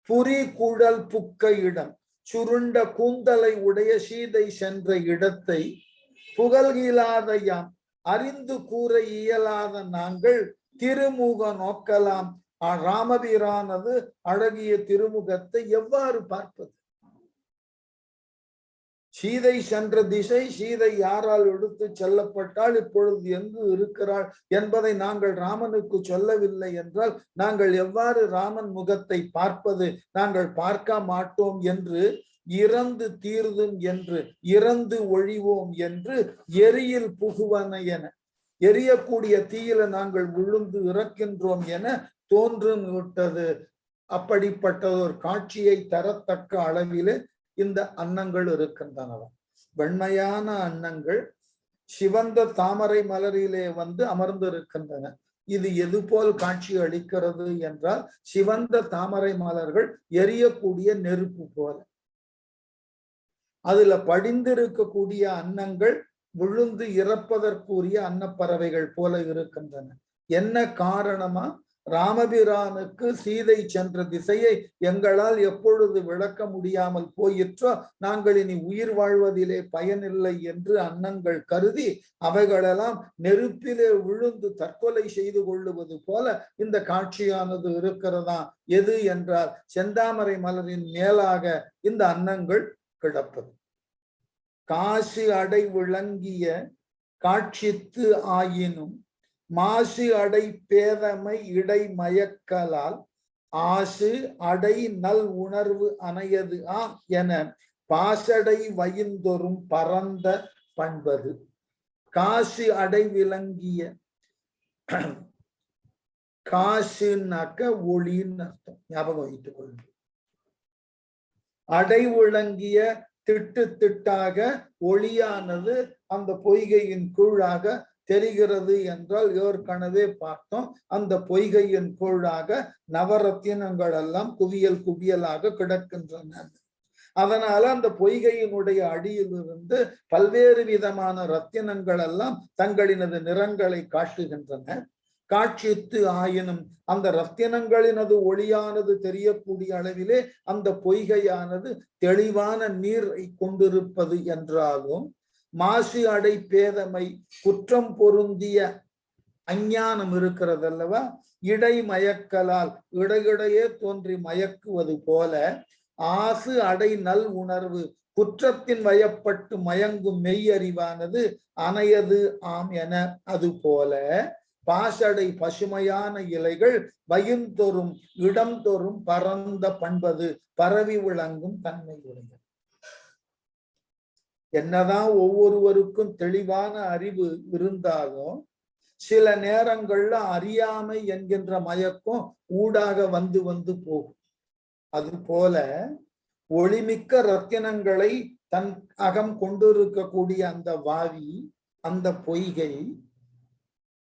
[SPEAKER 1] புரி குழல் புக்க இடம், சுருண்ட கூந்தலை உடைய சீதை சென்ற இடத்தை புகழ்கிலாதையாம் அறிந்து கூற இயலாத நாங்கள் திருமுக நோக்கலாம். ராமபிரானது அழகிய திருமுகத்தை எவ்வாறு பார்ப்பது? சீதை சென்ற திசை, சீதை யாரால் எடுத்து செல்லப்பட்டால் இப்பொழுது எங்கு இருக்கிறாள் என்பதை நாங்கள் ராமனுக்கு சொல்லவில்லை என்றால் நாங்கள் எவ்வாறு ராமன் முகத்தை பார்ப்பது? நாங்கள் பார்க்க மாட்டோம் என்று, இறந்து தீர்தும் என்று, இறந்து ஒழிவோம் என்று, எரியில் புகுவன என, எரியக்கூடிய தீயில நாங்கள் விழுந்து இறக்கின்றோம் என தோன்றும் விட்டது. அப்படிப்பட்ட ஒரு காட்சியை தரத்தக்க அளவிலே இந்த அன்னங்கள் இருக்கின்றன. வெண்மையான அன்னங்கள் சிவந்த தாமரை மலரிலே வந்து அமர்ந்திருக்கின்றன. இது எது போல் காட்சி அளிக்கிறது என்றால், சிவந்த தாமரை மலர்கள் எரியக்கூடிய நெருப்பு போல. அதுல படிந்திருக்கக்கூடிய அன்னங்கள் விழுந்து இறப்பதற்குரிய அன்னப்பறவைகள் போல இருக்கின்றன. என்ன காரணமா? ராமபிரானுக்கு சீதை சென்ற திசையை எங்களால் எப்பொழுது விளக்க முடியாமல் போயிற்றோ நாங்கள் இனி உயிர் வாழ்வதிலே பயனில்லை என்று அன்னங்கள் கருதி அவைகளெல்லாம் நெருப்பிலே விழுந்து தற்கொலை செய்து கொள்ளுவது போல இந்த காட்சியானது இருக்கிறதா. எது என்றால் செந்தாமரை மலரின் மேலாக இந்த அன்னங்கள் கிடப்பது. காசு அடை விளங்கிய காட்சித்து ஆயினும் மாசு அடை பேதமை இடை மயக்கலால் ஆசு அடை நல் உணர்வு அணையது என பாசடை வயிந்தொரும் பரந்த பண்பது. காசு அடை விளங்கிய, காசுனாக்க ஒளின்னு அர்த்தம், ஞாபகம் வைத்துக் கொள்ளுங்கள். அடை விளங்கிய திட்டு திட்டாக ஒளியானது அந்த பொய்கையின் கீழாக தெரிகிறது என்றால் ஏற்கனவே பார்த்தோம். அந்த பொய்கையின் கீழாக நவரத்தினங்கள் எல்லாம் குவியல் குவியலாக கிடக்கின்றன. அதனால அந்த பொய்கையினுடைய அடியிலிருந்து பல்வேறு விதமான ரத்தினங்கள் எல்லாம் தங்களினது நிறங்களை காட்டுகின்றன. காட்சித்து ஆயினும் அந்த ரத்தினங்களினது ஒளியானது தெரியக்கூடிய அளவிலே அந்த பொய்கையானது தெளிவான நீரை கொண்டிருப்பது என்றாலும் மாசு அடை பேதமை குற்றம் பொருந்திய அஞ்ஞானம் இருக்கிறது அல்லவா, இடை மயக்கலால் இடையிடையே தோன்றி மயக்குவது போல ஆசு அடை நல் உணர்வு குற்றத்தின் வயப்பட்டு மயங்கும் மெய்யறிவானது அணையது ஆம் என அது போல பாசடை பசுமையான இலைகள் வயின்தொறும் இடம்தொறும் பரந்த பண்பது பரவி விளங்கும் தன்மை உடையது. என்னதான் ஒவ்வொருவருக்கும் தெளிவான அறிவு இருந்தாலும் சில நேரங்கள்ல அறியாமை என்கின்ற மயக்கம் ஊடாக வந்து வந்து போகும். அது போல ஒளிமிக்க ரத்தினங்களை தன் அகம் கொண்டிருக்கக்கூடிய அந்த வாவி, அந்த பொய்கை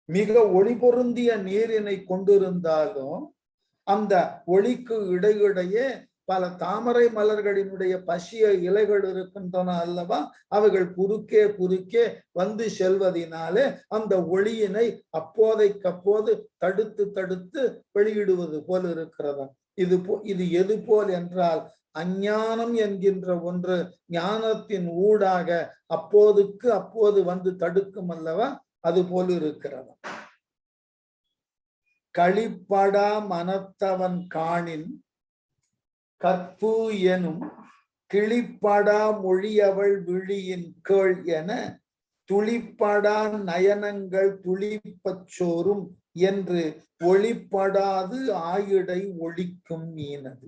[SPEAKER 1] மிக ஒளி பொருந்திய நீரினை கொண்டிருந்தாலும் அந்த ஒளிக்கு இடையிடையே பல தாமரை மலர்களினுடைய பசிய இலைகள் இருக்கின்றன அல்லவா, அவைகள் குறுக்கே குறுக்கே வந்து செல்வதனாலே அந்த ஒளியினை அப்போதைக்கப்போது தடுத்து தடுத்து வெளியிடுவது போல் இருக்கிறதா. இது எது போல் என்றால் அஞ்ஞானம் என்கின்ற ஒன்று ஞானத்தின் ஊடாக அப்போதுக்கு அப்போது வந்து தடுக்கும் அல்லவா, அது போல் இருக்கிறதா. களிப்படா மனத்தவன் காணின் கற்பு எனும் கிளிப்படா மொழியவள் விழியின் கேள் என துளிப்படா நயனங்கள் துளிப்பச்சோறும் என்று ஒளிப்படாது ஆயிடை ஒளிக்கும் மீனது.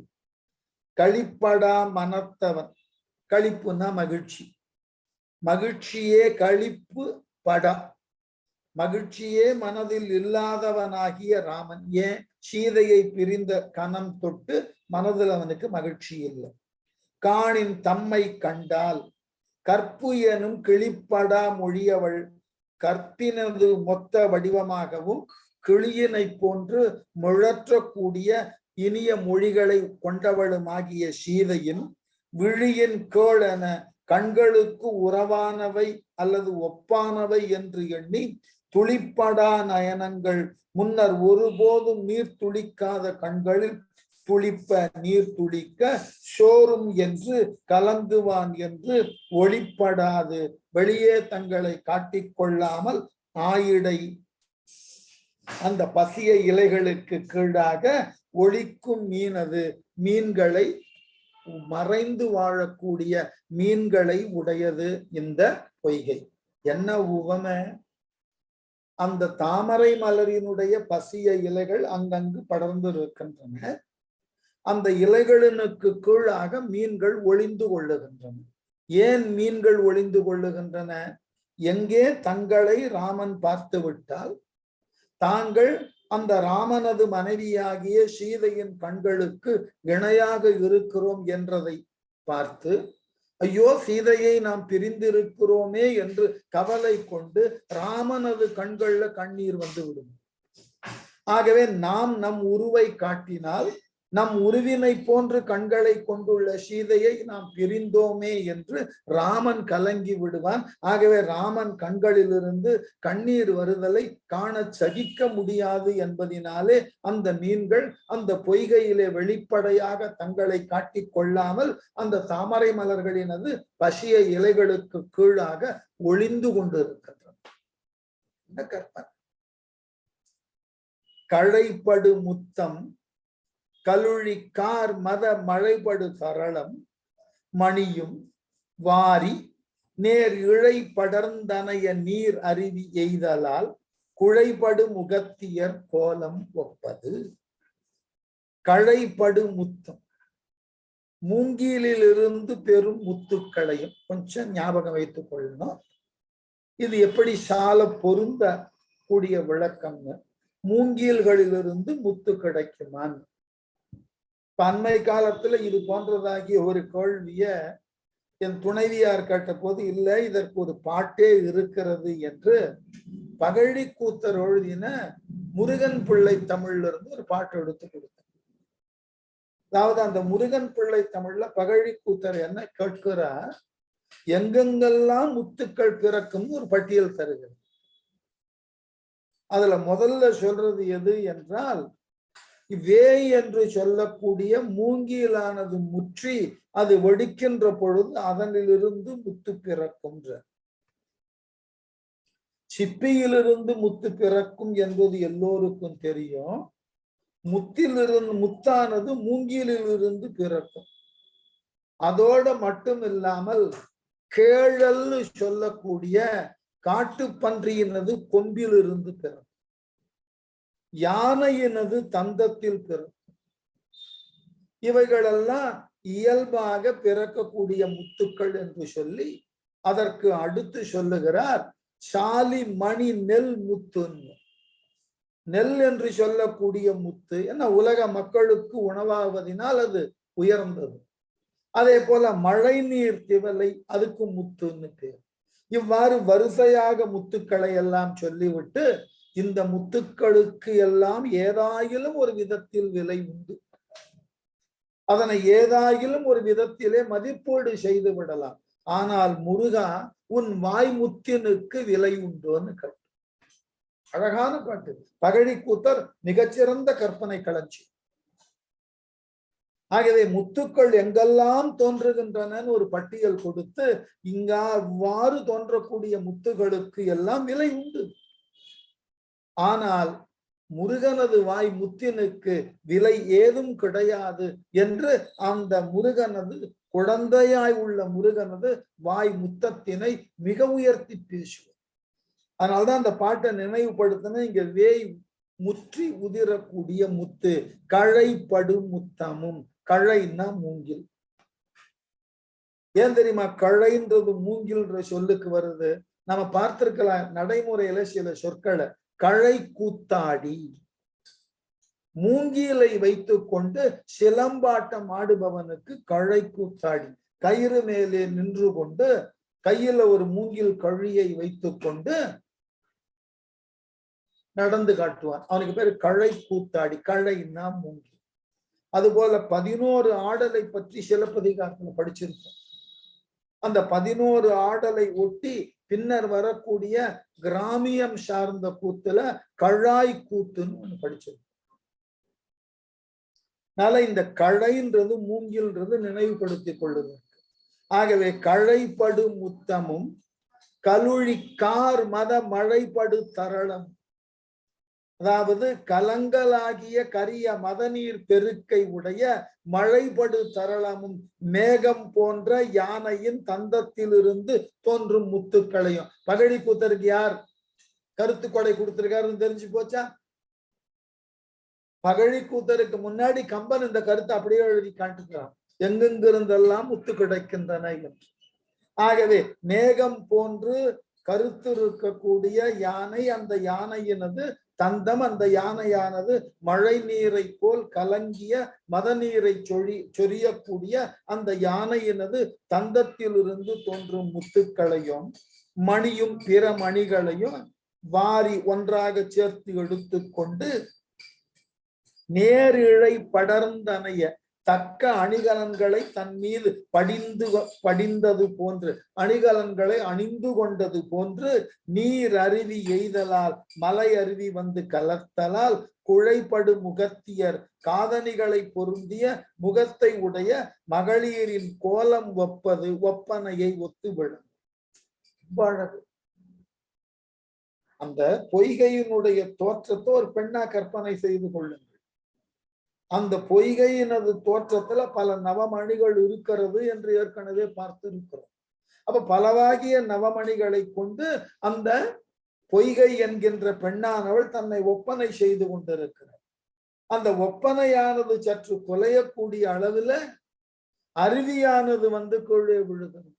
[SPEAKER 1] களிப்படா மனத்தவன், களிப்புனா மகிழ்ச்சி, மகிழ்ச்சியே களிப்பு படா, மகிழ்ச்சியே மனதில் இல்லாதவனாகிய ராமன். ஏன் சீதையை பிரிந்த கணம் தொட்டு மனதில் அவனுக்கு மகிழ்ச்சி இல்லை. காணின் தம்மை கண்டால் கற்பு எனும் கிளிப்படா மொழியவள், கற்பினது மொத்த வடிவமாகவும் கிளியினை போன்று முழற்றக்கூடிய இனிய மொழிகளை கொண்டவளுமாகிய சீதையின் விழியின் கேள் என கண்களுக்கு உறவானவை அல்லது ஒப்பானவை என்று எண்ணி துளிப்படா நயனங்கள், முன்னர் ஒருபோதும் நீர் துளிக்காத கண்களில் துளிப்ப நீர் துளிக்க சோறும் என்று கலந்துவான் என்று ஒளிப்படாது வெளியே தங்களை காட்டிக்கொள்ளாமல் ஆயிடை அந்த பசிய இலைகளுக்கு கீழாக ஒளிக்கும் மீனது, மீன்களை மறைந்து வாழக்கூடிய மீன்களை உடையது இந்த பொய்கை. என்ன உவமை, அந்த தாமரை மலரினுடைய பசிய இலைகள் அங்கங்கு படர்ந்து இருக்கின்றன. அந்த இலைகளினுக்கு கீழாக மீன்கள் ஒளிந்து கொள்ளுகின்றன. ஏன் மீன்கள் ஒளிந்து கொள்ளுகின்றன? எங்கே தங்களை ராமன் பார்த்து விட்டால் தாங்கள் அந்த ராமனது மனைவியாகிய சீதையின் கண்களுக்கு இணையாக இருக்கிறோம் என்றதை பார்த்து ஐயோ சீதையை நாம் பிரிந்திருக்கிறோமே என்று கவலை கொண்டு ராமனது கண்கள்ல கண்ணீர் வந்து விடும். ஆகவே நாம் நம் உருவை காட்டினால் நம் உருவினை போன்று கண்களை கொண்டுள்ள சீதையை நாம் பிரிந்தோமே என்று ராமன் கலங்கி விடுவான். ஆகவே ராமன் கண்களிலிருந்து கண்ணீர் வருதலை காண சகிக்க முடியாது என்பதினாலே அந்த மீன்கள் அந்த பொய்கையிலே வெளிப்படையாக தங்களை காட்டிக் கொள்ளாமல் அந்த தாமரை மலர்களினது பசிய இலைகளுக்கு கீழாக ஒளிந்து கொண்டிருக்கின்றன. என்ன கற்பனை! கழைப்படு முத்தம் கலுழி கார் மத மழைபடு தரளம் மணியும் வாரி நேர் இழை படர்ந்தனைய நீர் அருவி எய்தலால் குழைபடு முகத்தியர் கோலம் ஒப்பது. கழைப்படு முத்தம், மூங்கிலிலிருந்து பெரும் முத்துக்களையும் கொஞ்சம் ஞாபகம் வைத்துக் கொள்ளணும். இது எப்படி சால பொருந்த கூடிய விளக்கம்னு. மூங்கில்களிலிருந்து முத்து கிடைக்குமான். அண்மை காலத்துல இது போன்றதாகிய ஒரு கேள்விய என் துணைவியார் கேட்ட போது இல்லை இதற்கு ஒரு பாட்டே இருக்கிறது என்று பகழி கூத்தர் எழுதின முருகன் பிள்ளை தமிழ்ல இருந்து ஒரு பாட்டு எடுத்து கொடுத்தார். அதாவது அந்த முருகன் பிள்ளை தமிழ்ல பகழி கூத்தர் என்ன கேட்கிறார், எங்கெங்கெல்லாம் முத்துக்கள் பிறக்கும் ஒரு பட்டியல் தருகிறது. அதுல முதல்ல சொல்றது எது என்றால், வேய் என்று சொல்லக்கூடிய மூங்கிலானது முற்றி அது வெடிக்கின்ற பொழுது அதனிலிருந்து முத்து பிறக்கும்ன்ற. சிப்பியிலிருந்து முத்து பிறக்கும் என்பது எல்லோருக்கும் தெரியும். முத்தானது மூங்கிலிலிருந்து பிறக்கும். அதோட மட்டும் இல்லாமல் கேழல் சொல்லக்கூடிய காட்டுப்பன்றியினது கொம்பிலிருந்து பிறக்கும். யானையினது தந்தத்தில் பிறக்கும். இவைகளெல்லாம் இயல்பாக பிறக்கக்கூடிய முத்துக்கள் என்று சொல்லி அதற்கு அடுத்து சொல்லுகிறார் சாலி மணி நெல் முத்து. நெல் என்று சொல்லக்கூடிய முத்து என்ன உலக மக்களுக்கு உணவாவதினால் அது உயர்ந்தது. அதே போல மழை நீர் திவலை அதுக்கு முத்துன்னு பேர். இவ்வாறு வரிசையாக முத்துக்களை எல்லாம் சொல்லிவிட்டு இந்த முத்துக்களுக்கு எல்லாம் ஏதாயிலும் ஒரு விதத்தில் விலை உண்டு, அதனை ஏதாயிலும் ஒரு விதத்திலே மதிப்பீடு செய்து விடலாம். ஆனால் முருகா உன் வாய்முத்தினுக்கு விலை உண்டோன்னு கேட்டு அழகான பாட்டு. பகழி கூத்தர் மிகச்சிறந்த கற்பனை களஞ்சி. ஆகவே முத்துக்கள் எங்கெல்லாம் தோன்றுகின்றன ஒரு பட்டியல் கொடுத்து இங்காறு தோன்றக்கூடிய முத்துகளுக்கு எல்லாம் விலை உண்டு. ஆனால் முருகனது வாய் முத்தினுக்கு விலை ஏதும் கிடையாது என்று அந்த முருகனது குழந்தையாய் உள்ள முருகனது வாய் முத்தத்தினை மிக உயர்த்தி பேசுவார். அதனால்தான் அந்த பாட்டை நினைவுபடுத்தின. இங்க வேய் முற்றி உதிரக்கூடிய முத்து, கழைப்படு முத்தமும். கழைன்னா மூங்கில். ஏன் தெரியுமா கழைன்றது மூங்கில்ன்ற சொல்லுக்கு வருது? நம்ம பார்த்திருக்கலாம் நடைமுறையில சில சொற்களை. கழை கூத்தாடி, மூங்கிலை வைத்துக் கொண்டு சிலம்பாட்டம் ஆடுபவனுக்கு கழை கூத்தாடி. கயிறு மேலே நின்று கொண்டு கையில ஒரு மூங்கில் கழியை வைத்துக் கொண்டு நடந்து காட்டுவான். அவனுக்கு பேரு கழை கூத்தாடி. கழைன்னா மூங்கில். அதுபோல 11 ஆடலை பற்றி சிலப்பதிகாரத்துல படிச்சிருக்கோம். அந்த 11 ஆடலை ஒட்டி பின்னர் வரக்கூடிய கிராமியம் சார்ந்த கூத்துல கழாய் கூத்துன்னு ஒண்ணு படிச்சிருக்கோம். அதனால இந்த கழைன்றது மூங்கில்ன்றது நினைவுபடுத்திக் கொள்ளுதற்கு. ஆகவே கழைப்படு முத்தமும் கலுழி கார் மத மழைப்படு தரளம். அதாவது கலங்கலாகிய கரிய மதநீர் பெருக்கை உடைய மழைபடு தரளமும் மேகம் போன்ற யானையின் தந்தத்திலிருந்து தோன்றும் முத்துக்களையும். பகழி கூத்தருக்கு யார் கருத்து கொடை கொடுத்திருக்காருன்னு தெரிஞ்சு போச்சா? பகழி கூத்தருக்கு முன்னாடி கம்பன் இந்த கருத்தை அப்படியே எழுதி காட்டுகிறான். எங்கெங்கிருந்தெல்லாம் முத்து கிடைக்கின்றன என்று. ஆகவே மேகம் போன்று கருத்து இருக்கக்கூடிய யானை, அந்த யானையினது தந்தம், அந்த யானையானது மழை நீரை போல் கலங்கிய மத நீரை சொரியக்கூடிய அந்த யானையினது தந்தத்திலிருந்து தோன்றும் முத்துக்களையும் மணியும் பிற மணிகளையும் வாரி ஒன்றாக சேர்த்து எடுத்துக்கொண்டு நேரிழை படர்ந்தனைய தக்க அணிகலன்களை தன் மீது படிந்தது போன்று, அணிகலன்களை அணிந்து கொண்டது போன்று நீர் அருவி எய்தலால் மலை அருவி வந்து கலத்தலால் குழைப்படு முகத்தியர் காதணிகளை பொருந்திய முகத்தை உடைய மகளிரின் கோலம் ஒப்பது ஒப்பனையை ஒத்துவிடும். அந்த பொய்கையினுடைய தோற்றத்தை ஒரு பெண்ணா கற்பனை செய்து கொள்ளுங்கள். அந்த பொய்கையினது தோற்றத்துல பல நவமணிகள் இருக்கிறது என்று ஏற்கனவே பார்த்திருக்கிறோம். அப்ப பலவாகிய நவமணிகளை கொண்டு அந்த பொய்கை என்கின்ற பெண்ணானவள் தன்னை ஒப்பனை செய்து கொண்டிருக்கிறார். அந்த ஒப்பனையானது சற்று குலையக்கூடிய அளவுல அருவியானது வந்து கீழே விழுகிறது.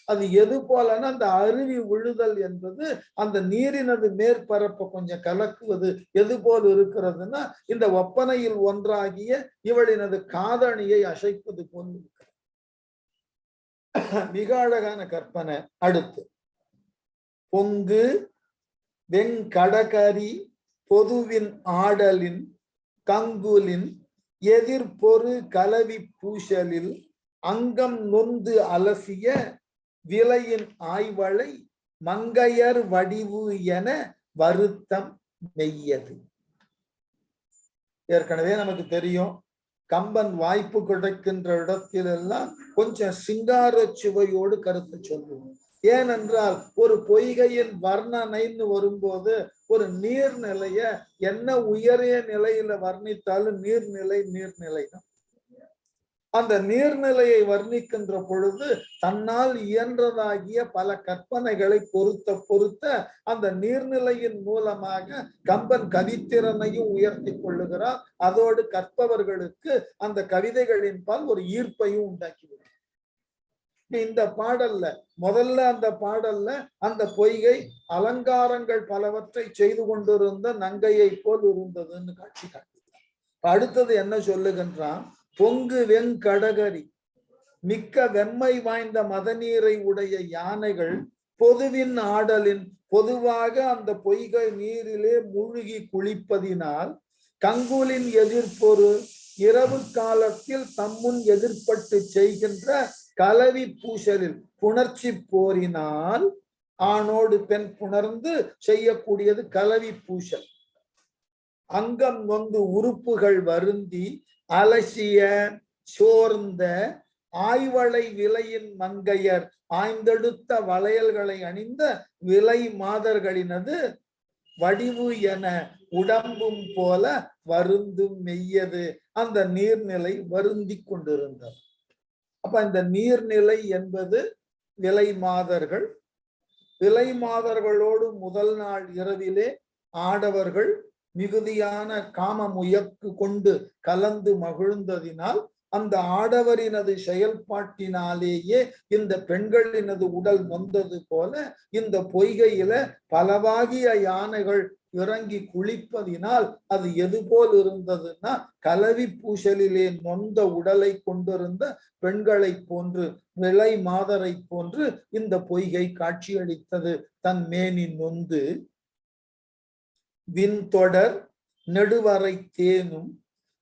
[SPEAKER 1] அது எது போலன்னா அந்த அருவி விழுதல் என்பது அந்த நீரினது மேற்பரப்பை கொஞ்சம் கலக்குவது எது போல் இருக்கிறதுன்னா இந்த ஒப்பனையில் ஒன்றாகிய இவளினது காதணியை அசைப்பது போல் இருக்கிறது. மிக அழகான கற்பனை. அடுத்து பொங்கு வெங்கடகரி பொதுவின் ஆடலின் கங்குலின் எதிர்பொரு கலவி பூசலில் அங்கம் நொந்து அலசிய விலையின் ஆய்வளை மங்கையர் வடிவு என வருத்தம் மெய்யது. ஏற்கனவே நமக்கு தெரியும், கம்பன் வாய்ப்பு கிடைக்கின்ற இடத்திலெல்லாம் கொஞ்சம் சிங்கார சுவையோடு கருத்து சொல்லுவோம். ஏனென்றால் ஒரு பொய்கையின் வர்ணனைன்னு வரும்போது ஒரு நீர்நிலைய என்ன உயரிய நிலையில வர்ணித்தாலும் நீர்நிலை தான். அந்த நீர்நிலையை வர்ணிக்கின்ற பொழுது தன்னால் இயன்றதாகிய பல கற்பனைகளை பொருத்த அந்த நீர்நிலையின் மூலமாக கம்பன் கவித்திறனையும் உயர்த்தி கொள்ளுகிறார். அதோடு கற்பவர்களுக்கு அந்த கவிதைகளின் பால் ஒரு ஈர்ப்பையும் உண்டாக்கிவிடும். இந்த பாடல்ல முதல்ல அந்த பாடல்ல அந்த பொய்கை அலங்காரங்கள் பலவற்றை செய்து கொண்டிருந்த நங்கையை போல் இருந்ததுன்னு காட்சி காட்டுகிறார். அடுத்தது என்ன சொல்லுகின்றான்? பொங்கு வெங்கடகரி மிக்க வெம்மை வாய்ந்த மதநீரை உடைய யானைகள் பொதுவின் ஆடலின் பொதுவாக அந்த பொய்கை நீரிலே மூழ்கி குளிப்பதினால் கங்குலின் எதிர்ப்பொரு இரவு காலத்தில் தம்முன் எதிர்பட்டு செய்கின்ற கலவி பூசலில் புணர்ச்சி போரினால் ஆணோடு பெண் புணர்ந்து செய்யக்கூடியது கலவி பூசல். அங்கம் நொந்து உறுப்புகள் வருந்தி அலசிய சோர்ந்த ஆய்வளை விலையின் மங்கையர் ஆய்ந்தெடுத்த வளையல்களை அணிந்த விலை மாதர்களினது வடிவு என உடம்பும் போல வருந்தும் மெய்யது. அந்த நீர்நிலை வருந்தி கொண்டிருந்தது. அப்ப இந்த நீர்நிலை என்பது விலை மாதர்கள். விலை மாதர்களோடு முதல் நாள் இரவிலே ஆடவர்கள் மிகுதியான காம முயக்கு கொண்டு கலந்து மகிழ்ந்ததினால் அந்த ஆடவரினது செயல்பாட்டினாலேயே இந்த பெண்களினது உடல் நொந்தது போல இந்த பொய்கையில பலவாகிய யானைகள் இறங்கி குளிப்பதினால் அது எது போல் இருந்ததுன்னா கலவி பூசலிலே நொந்த உடலை கொண்டிருந்த பெண்களை போன்று விலை மாதரை போன்று இந்த பொய்கை காட்சியளித்தது. தன் மேனி நொந்து விண்தொடர் நெடுவரை தேனும்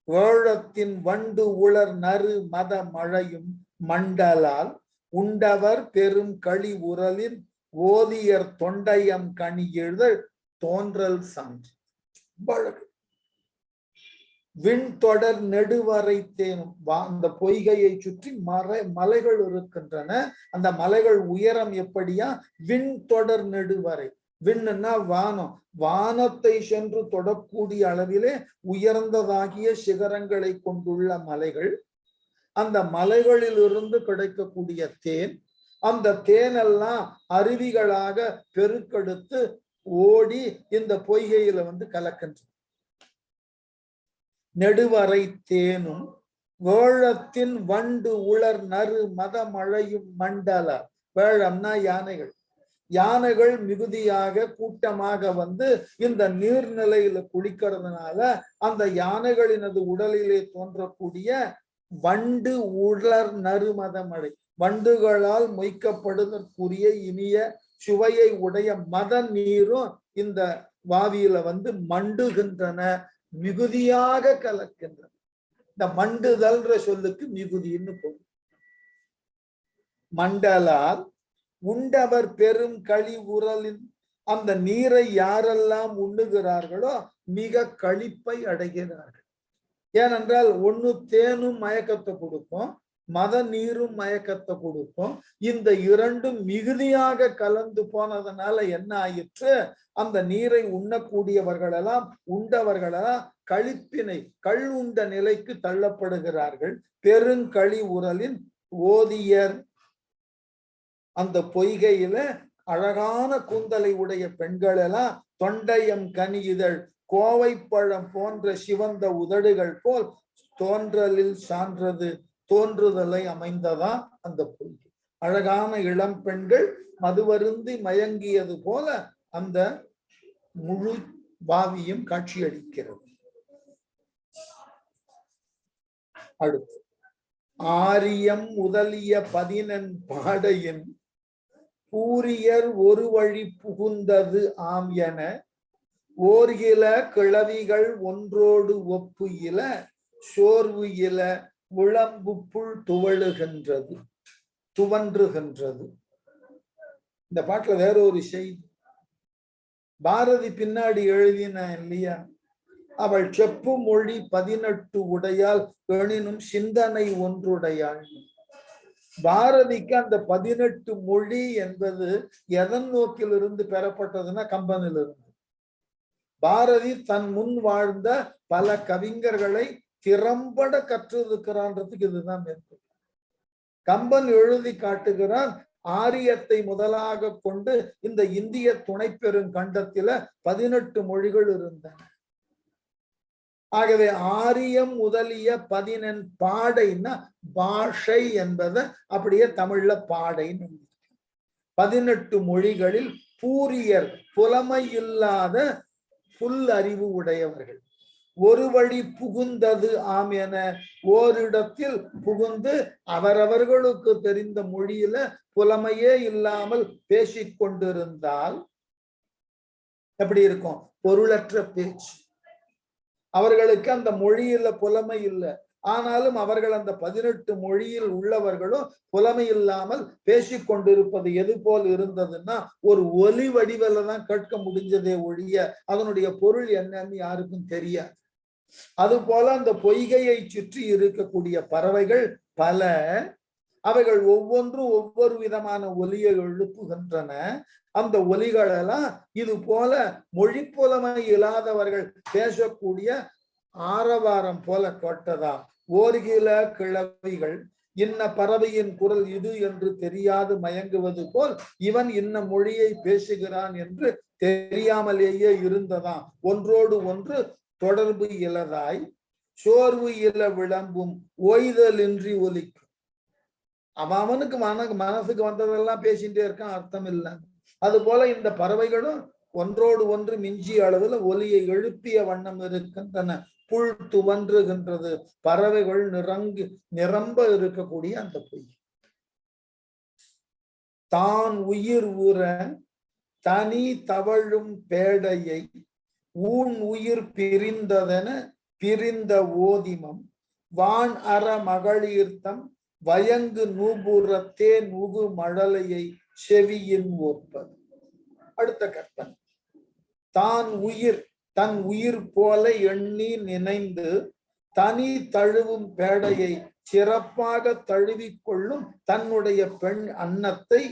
[SPEAKER 1] வேழத்தின் வண்டு உளர் நறு மத மழையும் மண்டலால் உண்டவர் பெரும் களி உரலின் ஓதியர் தொண்டையம் கனி எழுதல் தோன்றல் சான்று. விண்தொடர் நெடுவரை தேனும், அந்த பொய்கையை சுற்றி மலைகள் இருக்கின்றன. அந்த மலைகள் உயரம் எப்படியா? விண்தொடர் நெடுவரை. விண்ணுன்னா வானம், வானத்தை சென்று தொடக்கூடிய அளவிலே உயர்ந்ததாகிய சிகரங்களை கொண்டுள்ள மலைகள். அந்த மலைகளில் இருந்து கிடைக்கக்கூடிய தேன், அந்த தேனெல்லாம் அருவிகளாக பெருக்கெடுத்து ஓடி இந்த பொய்கையில கலக்கின்ற. நெடுவரை தேனும் வேழத்தின் வண்டு உளர் நறு மத மழையும் மண்டல. வேழம்னா யானைகள். யானைகள் மிகுதியாக கூட்டமாக இந்த நீர்நிலையில குளிக்கிறதுனால அந்த யானைகளினது உடலிலே தோன்றக்கூடிய வண்டு உலர் நறுமத மழை, வண்டுகளால் மொய்க்கப்படுதற்குரிய இனிய சுவையை உடைய மத நீரும் இந்த வாவியில மண்டுகின்றன, மிகுதியாக கலக்கின்றன. இந்த மண்டுதல்ன்ற சொல்லுக்கு மிகுதின்னு போகும். மண்டலால் உண்டவர் பெரும் களி உரலின், அந்த நீரை யாரெல்லாம் உண்ணுகிறார்களோ மிக களிப்பை அடைகிறார்கள். ஏனென்றால் ஒண்ணு தேனும் மயக்கத்தை கொடுக்கும், மத நீரும் மயக்கத்தை கொடுக்கும். இந்த இரண்டும் மிகுதியாக கலந்து போனதுனால என்ன ஆயிற்று? அந்த நீரை உண்ணக்கூடியவர்களெல்லாம் உண்டவர்களெல்லாம் களிப்பினை கள் உண்ட நிலைக்கு தள்ளப்படுகிறார்கள். பெருங்களி உரலின் ஓதியர், அந்த பொய்கையில அழகான கூந்தலை உடைய பெண்கள் எல்லாம் தொண்டையம் கனி இதழ் கோவைப்பழம் போன்ற சிவந்த உதடுகள் போல் தோன்றலில் சான்றது, தோன்றுதலை அமைந்ததா அந்த பொய்கை. அழகான இளம் பெண்கள் மதுவருந்தி மயங்கியது போல அந்த முழு வாவியும் காட்சியளிக்கிறது. அடுத்து ஆரியம் முதலிய 11 பாடையின் பூரியர் ஒரு வழி புகுந்தது ஆம் என ஓர்கில கிளவிகள் ஒன்றோடு ஒப்பு இல சோர்வு இல விளம்பு புல் துவழுகின்றது துவன்றுகின்றது. இந்த பாட்டுல வேற ஒரு செய்தி. பாரதி பின்னாடி எழுதின இல்லையா, அவள் செப்பு மொழி 18 உடையால் எனினும் சிந்தனை ஒன்றுடையாள். பாரதிக்கு அந்த 18 மொழி என்பது எதன் நோக்கிலிருந்து பெறப்பட்டதுன்னா கம்பனிலிருந்து. பாரதி தன் முன் வாழ்ந்த பல கவிஞர்களை திறம்பட கற்றிருக்கிறான்றதுக்கு இதுதான் மேற்கோள். கம்பன் எழுதி காட்டுகிறான், ஆரியத்தை முதலாக கொண்டு இந்த இந்திய துணை பெருங்கண்டத்தில 18 மொழிகள் இருந்தன. ஆகவே ஆரியம் முதலிய 18 பாடைன்னா பாஷை என்பதை அப்படியே தமிழ்ல பாடைன்னு 18 மொழிகளில் பூரியர் புலமை இல்லாத புல் அறிவு உடையவர்கள் ஒரு வழி புகுந்தது ஆம் என ஓரிடத்தில் புகுந்து அவரவர்களுக்கு தெரிந்த மொழியில புலமையே இல்லாமல் பேசிக் கொண்டிருந்தால் எப்படி இருக்கும்? பொருளற்ற பேச்சு. அவர்களுக்கு அந்த மொழியில புலமை இல்லை, ஆனாலும் அவர்கள் அந்த 18 மொழியில் உள்ளவர்களும் புலமை இல்லாமல் பேசிக் கொண்டிருப்பது எது போல் இருந்ததுன்னா ஒரு ஒலி வடிவில தான் கேட்க முடிஞ்சதே ஒழிய அதனுடைய பொருள் என்னன்னு யாருக்கும் தெரியாது. அது போல அந்த பொய்கையை சுற்றி இருக்கக்கூடிய பறவைகள் பல, அவைகள் ஒவ்வொன்றும் ஒவ்வொரு விதமான ஒலியை எழுப்புகின்றன. அந்த ஒலிகள் எல்லாம் இது போல மொழி புலமை இல்லாதவர்கள் பேசக்கூடிய ஆரவாரம் போல கேட்டதா. ஓர்கில கிழவிகள் இன்ன பறவையின் குரல் இது என்று தெரியாது மயங்குவது போல் இவன் இன்ன மொழியை பேசுகிறான் என்று தெரியாமலேயே இருந்ததாம். ஒன்றோடு ஒன்று தொடர்பு இலதாய் சோர்வு இல விளம்பும் ஓய்தலின்றி ஒலிக்கும். அவனுக்கு மனசுக்கு வந்ததெல்லாம் பேசிட்டே இருக்கான், அர்த்தம் இல்லை. அது போல இந்த பறவைகளும் ஒன்றோடு ஒன்று மிஞ்சிய அளவில் ஒலியை எழுப்பிய வண்ணம் இருக்கின்றன. புல் துவன்றுகின்றது, பறவைகள் நிரம்ப இருக்கக்கூடிய அந்த பொய். தான் உயிர் ஊற தனி தவழும் பேடையை ஊன் உயிர் பிரிந்ததென பிரிந்த ஓதிமம் வான் அற மகளிர்த்தம் வயங்கு நூபுறத்தே நுகு மழலையை செவியின் ஓர்ப்பது. அடுத்த கற்பனை. தான் உயிர் தன் உயிர் போல எண்ணி நினைந்து தனி தழுவும் பேடையை சிறப்பாக தழுவிக்கொள்ளும் தன்னுடைய பெண் அன்னத்தை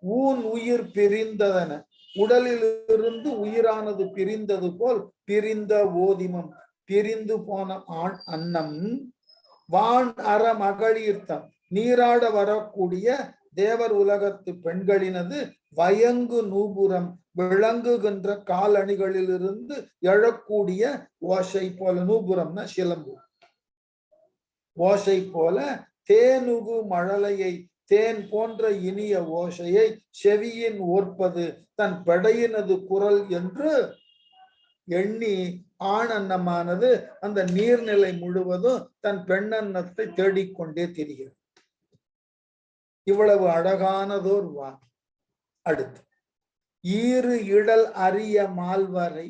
[SPEAKER 1] ஊன் உயிர் பிரிந்ததென உடலிலிருந்து உயிரானது பிரிந்தது போல் பிரிந்த ஓதிமம் பிரிந்து போன ஆண் அன்னம் வான் அற மகளிர்த்தம் நீராட வரக்கூடிய தேவர் உலகத்து பெண்களினது வயங்கு நூபுரம் விளங்குகின்ற காலணிகளிலிருந்து எழக்கூடிய ஓசை போல, நூபுரம்னா சிலம்பு, ஓசை போல தேனுகு மழலையை தேன் போன்ற இனிய ஓசையை செவியின் ஓர்ப்பது தன் பெடையினது குரல் என்று எண்ணி ஆண் அன்னமானது அந்த நீர்நிலை முழுவதும் தன் பெண்ணன்னத்தை தேடிக்கொண்டே திரிகிறது. இவ்வளவு அழகானதோர் வா. அடுத்து ஈறு இடல் அறிய மால்வரை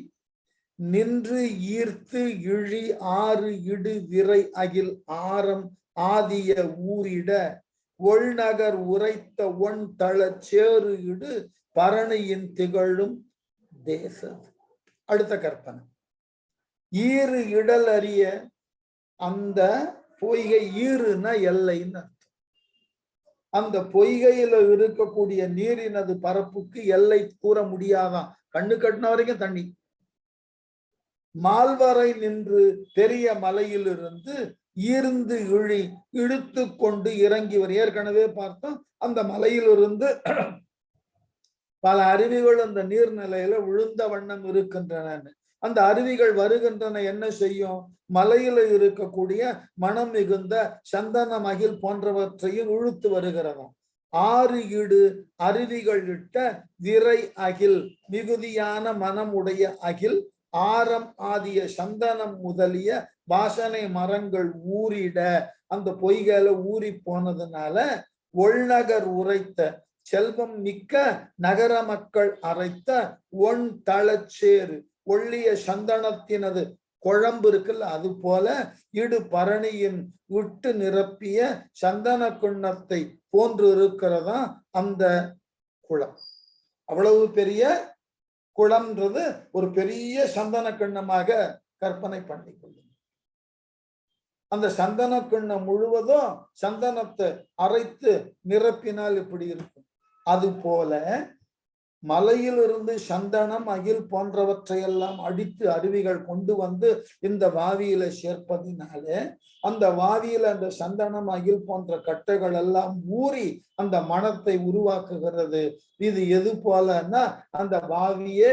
[SPEAKER 1] நின்று ஈர்த்து இழி ஆறு இடு விரை அகில் ஆரம் ஆதிய ஊரிட ஒள்நகர் உரைத்த ஒன் தள சேறு இடு பரணியின் திகழும் தேச. அடுத்த கற்பனை. ஈறு இடல் அறிய அந்த பொய்கை, ஈறுனா எல்லைன்னு அர்த்தம். அந்த பொய்கையில இருக்கக்கூடிய நீரினது பரப்புக்கு எல்லை கூற முடியாதான், கண்ணு கட்டின வரைக்கும் தண்ணி. மால்வரை நின்று பெரிய மலையிலிருந்து ஈர்ந்து இழி இழுத்து கொண்டு இறங்கி ஏற்கனவே பார்த்தோம். அந்த மலையிலிருந்து பல அருவிகள் அந்த நீர்நிலையில விழுந்த வண்ணம் இருக்கின்றன. அந்த அருவிகள் வருகின்றன, என்ன செய்யும்? மலையில இருக்கக்கூடிய மனம் மிகுந்த சந்தன மகிழ் போன்றவற்றையும் இழுத்து வருகிறதாம். ஆறு இடு அருவிகள் இட்ட விரை அகில் மிகுதியான மனம் உடைய அகில் ஆரம் ஆதிய சந்தனம் முதலிய வாசனை மரங்கள் ஊறிட அந்த பொய்களை ஊறி போனதுனால ஒள்நகர் உரைத்த செல்வம் மிக்க நகர மக்கள் அரைத்த ஒன் தளச்சேறு ஒள்ளிய சந்தனத்தினது குழம்பு இருக்குல்ல, அது போல இடு பரணியின் விட்டு நிரப்பிய சந்தன கிண்ணத்தை போன்று இருக்கிறதா அந்த குளம். அவ்வளவு பெரிய குளம்ன்றது ஒரு பெரிய சந்தன கிண்ணமாக கற்பனை பண்ணிக்கொள்ளும். அந்த சந்தன கிண்ணம் முழுவதும் சந்தனத்தை அரைத்து நிரப்பினால் இப்படி இருக்கும். அது போல மலையிலிருந்து சந்தனம், அகில் போன்றவற்றையெல்லாம் அடித்து அருவிகள் கொண்டு வந்து இந்த வாவியில சேர்ப்பதினாலே அந்த வாவியில அந்த சந்தனம், அகில் போன்ற கட்டைகள் எல்லாம் ஊறி அந்த மணத்தை உருவாக்குகிறது. இது எது போலன்னா அந்த வாவியே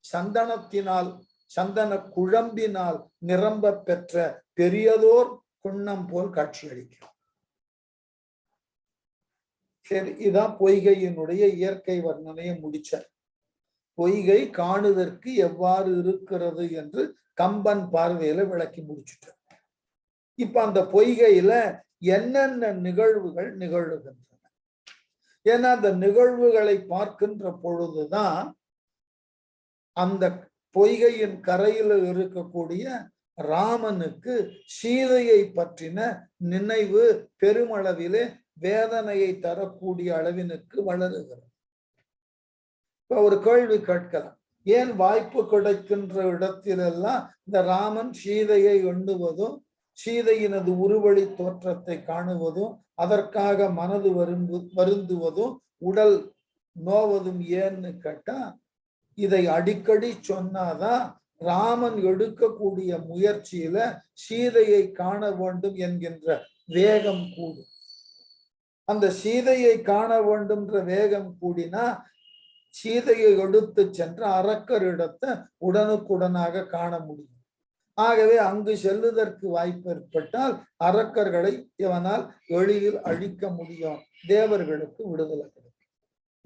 [SPEAKER 1] சந்தனத்தினால், சந்தன குழம்பினால் நிரம்ப பெற்ற பெரியதோர் குன்னம் போல் காட்சியளிக்கும். சரி, இதான் பொய்கையினுடைய இயற்கை வர்ணனையை முடிச்சார். பொய்கை காணுதற்கு எவ்வாறு இருக்கிறது என்று கம்பன் பார்வையில விளக்கி முடிச்சுட்டார். இப்ப அந்த பொய்கையில என்னென்ன நிகழ்வுகள் நிகழ்கின்றன? ஏன்னா அந்த நிகழ்வுகளை பார்க்கின்ற பொழுதுதான் அந்த பொய்கையின் கரையில இருக்கக்கூடிய ராமனுக்கு சீதையை பற்றின நினைவு பெருமளவிலே வேதனையை தரக்கூடிய அளவினுக்கு வளருகிறது. இப்ப ஒரு கேள்வி கேட்கலாம், ஏன் வாய்ப்பு கிடைக்கின்ற இடத்திலெல்லாம் இந்த ராமன் சீதையை எண்ணுவதும் சீதையினது உருவழி தோற்றத்தை காணுவதும் அதற்காக மனது வருந்துவதும் உடல் நோவதும் ஏன்னு கேட்டா, இதை அடிக்கடி சொன்னாதான் ராமன் எடுக்கக்கூடிய முயற்சியில சீதையை காண வேண்டும் என்கின்ற வேகம் கூடும். அந்த சீதையை காண வேண்டும்ன்ற வேகம் கூடினா சீதையை எடுத்து சென்ற அரக்கரிடத்தை உடனுக்குடனாக காண முடியும். ஆகவே அங்கு செல்லுவதற்கு வாய்ப்பு ஏற்பட்டால் அரக்கர்களை இவனால் எளிதில் அழிக்க முடியும், தேவர்களுக்கு விடுதலை கிடைக்கும்.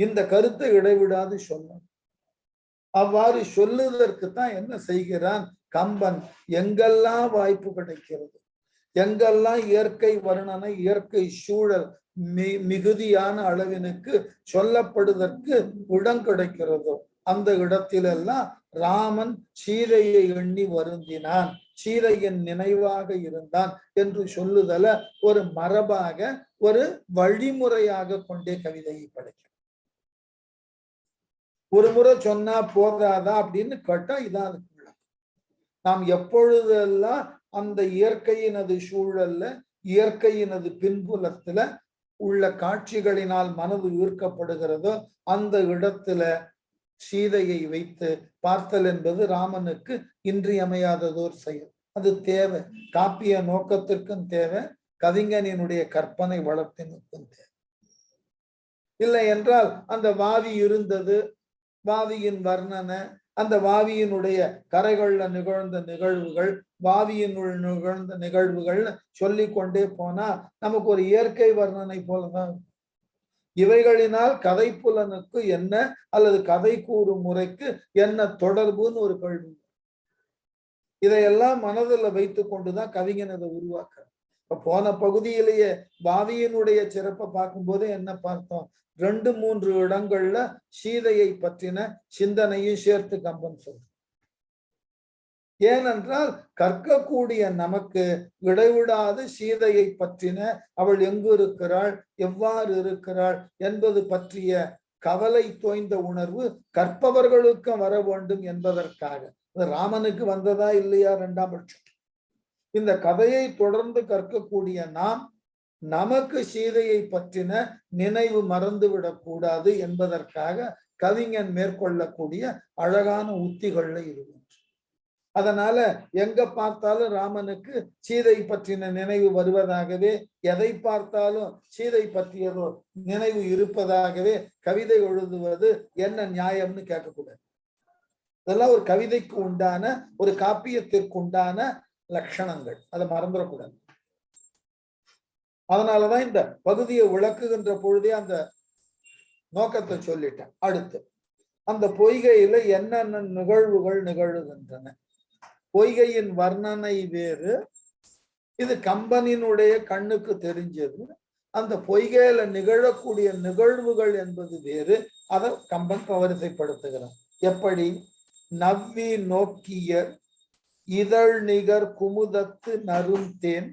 [SPEAKER 1] இந்த கருத்தை இடைவிடாது சொல்லும். அவ்வாறு சொல்லுவதற்கு தான் என்ன செய்கிறான் கம்பன், எங்கெல்லாம் வாய்ப்பு கிடைக்கிறது, எங்கெல்லாம் இயற்கை வர்ணனை, இயற்கை சூழல் மிகுதியான அளவினுக்கு சொல்லப்படுவதற்கு இடம் கிடைக்கிறதோ அந்த இடத்திலெல்லாம் ராமன் சீதையை எண்ணி வருந்தினான், சீதையின் நினைவாக இருந்தான் என்று சொல்லுதல ஒரு மரபாக, ஒரு வழிமுறையாக கொண்டே கவிதையை படைக்கும். ஒரு முறை சொன்னா போதாதா அப்படின்னு கேட்டா இதான் நாம் எப்பொழுதெல்லாம் அந்த இயற்கையினது சூழல்ல, இயற்கையினது பின்புலத்துல உள்ள காட்சிகளினால் மனது ஈர்க்கப்படுகிறதோ அந்த இடத்துல சீதையை வைத்து பார்த்தல் என்பது ராமனுக்கு இன்றியமையாததோர் செயல். அது தேவை, காப்பிய நோக்கத்திற்கும் தேவை, கவிஞனினுடைய கற்பனை வளத்தினுக்கும் தேவை. இல்லை என்றால் அந்த வாவி இருந்தது, வாவியின் வர்ணனை, அந்த வாவியினுடைய கரைகள்ல நிகழ்ந்த நிகழ்வுகள், வாவியினுள் நிகழ்ந்த நிகழ்வுகள் சொல்லி கொண்டே போனா நமக்கு ஒரு இயற்கை வர்ணனை போலதான். இவைகளினால் கதை புலனுக்கு என்ன அல்லது கதை கூறும் முறைக்கு என்ன தொடர்புன்னு ஒரு கேள்வி. இதையெல்லாம் மனதில் வைத்து கொண்டுதான் கவிஞன் அதை உருவாக்க. இப்ப போன பகுதியிலேயே வாவியினுடைய சிறப்பை பார்க்கும்போது என்ன பார்த்தோம், 2-3 இடங்கள்ல சீதையை பற்றின சிந்தனையும் சேர்த்து கம்பன் சொல்ற. ஏனென்றால் கற்கக்கூடிய நமக்கு இடைவிடாது சீதையை பற்றின, அவள் எங்கு இருக்கிறாள், எவ்வாறு இருக்கிறாள் என்பது பற்றிய கவலை தோய்ந்த உணர்வு கற்பவர்களுக்கும் வர வேண்டும் என்பதற்காக. ராமனுக்கு வந்ததா இல்லையா 2ஆம் பட்சம். இந்த கதையை தொடர்ந்து கற்கக்கூடிய நாம் நமக்கு சீதையை பற்றின நினைவு மறந்துவிடக் கூடாது என்பதற்காக கவிஞன் மேற்கொள்ளக்கூடிய அழகான உத்திகள்ல இருக்கும். அதனால எங்க பார்த்தாலும் ராமனுக்கு சீதை பற்றின நினைவு வருவதாகவே, எதை பார்த்தாலும் சீதை பற்றியதோ நினைவு இருப்பதாகவே கவிதை எழுதுவது என்ன நியாயம்னு கேட்கக்கூடாது. இதெல்லாம் ஒரு கவிதைக்கு உண்டான, ஒரு காப்பியத்திற்கு உண்டான லட்சணங்கள், அதை மறந்துடக்கூடாது. அதனாலதான் இந்த பகுதியை விளக்குகின்ற பொழுதே அந்த நோக்கத்தை சொல்லிட்டேன். அடுத்து அந்த பொய்கையில என்னென்ன நிகழ்வுகள் நிகழுகின்றன. பொய்கையின் வர்ணனை வேறு, இது கம்பனினுடைய கண்ணுக்கு தெரிஞ்சது. அந்த பொய்கையில நிகழக்கூடிய நிகழ்வுகள் என்பது வேறு, அதை கம்பன் வரிசைப்படுத்துகிறார். எப்படி? நவ்வி நோக்கியர் இதழ் நிகர் குமுதத்து நறுந்தேன்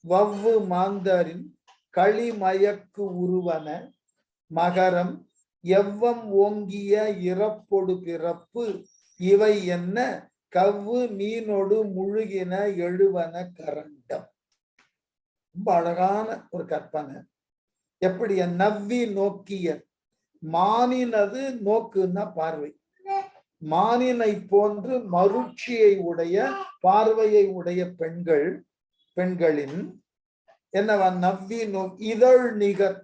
[SPEAKER 1] வவ்வு மாந்தரின் களிமயக்கு உருவன மகரம் எவ்வம் ஓங்கிய இறப்பொடு பிறப்பு இவை என்ன கவ்வு மீனொடு முழுகின எழுவன கரண்டம். ரொம்ப அழகான ஒரு கற்பனை. எப்படி நவ்வி நோக்கிய மானினது நோக்குன்னா பார்வை, மானினை போன்று மருட்சியை உடைய பார்வையை உடைய பெண்களின் என்னவா நவ்வி இதழ் நிகர்,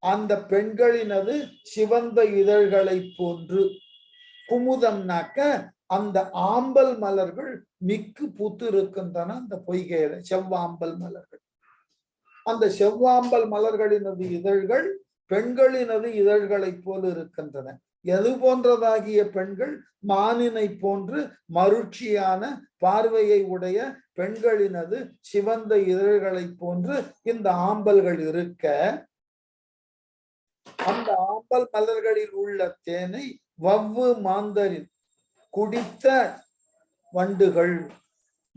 [SPEAKER 1] அந்த பெண்களினது சிவந்த இதழ்களை போன்று, குமுதம்னாக்க அந்த ஆம்பல் மலர்கள் மிக்கு பூத்து இருக்கின்றன அந்த பொய்கையில, செவ்வாம்பல் மலர்கள். அந்த செவ்வாம்பல் மலர்களினது இதழ்கள் பெண்களினது இதழ்களை போல இருக்கின்றன. எது போன்றதாகிய பெண்கள் மானினை போன்று மருட்சியான பார்வையை உடைய பெண்களினது சிவந்த இதழ்களை போன்று இந்த ஆம்பல்கள் இருக்க, அந்த ஆம்பல் மலர்களில் உள்ள தேனை வவ்வு மாந்தரின் குடித்த வண்டுகள்,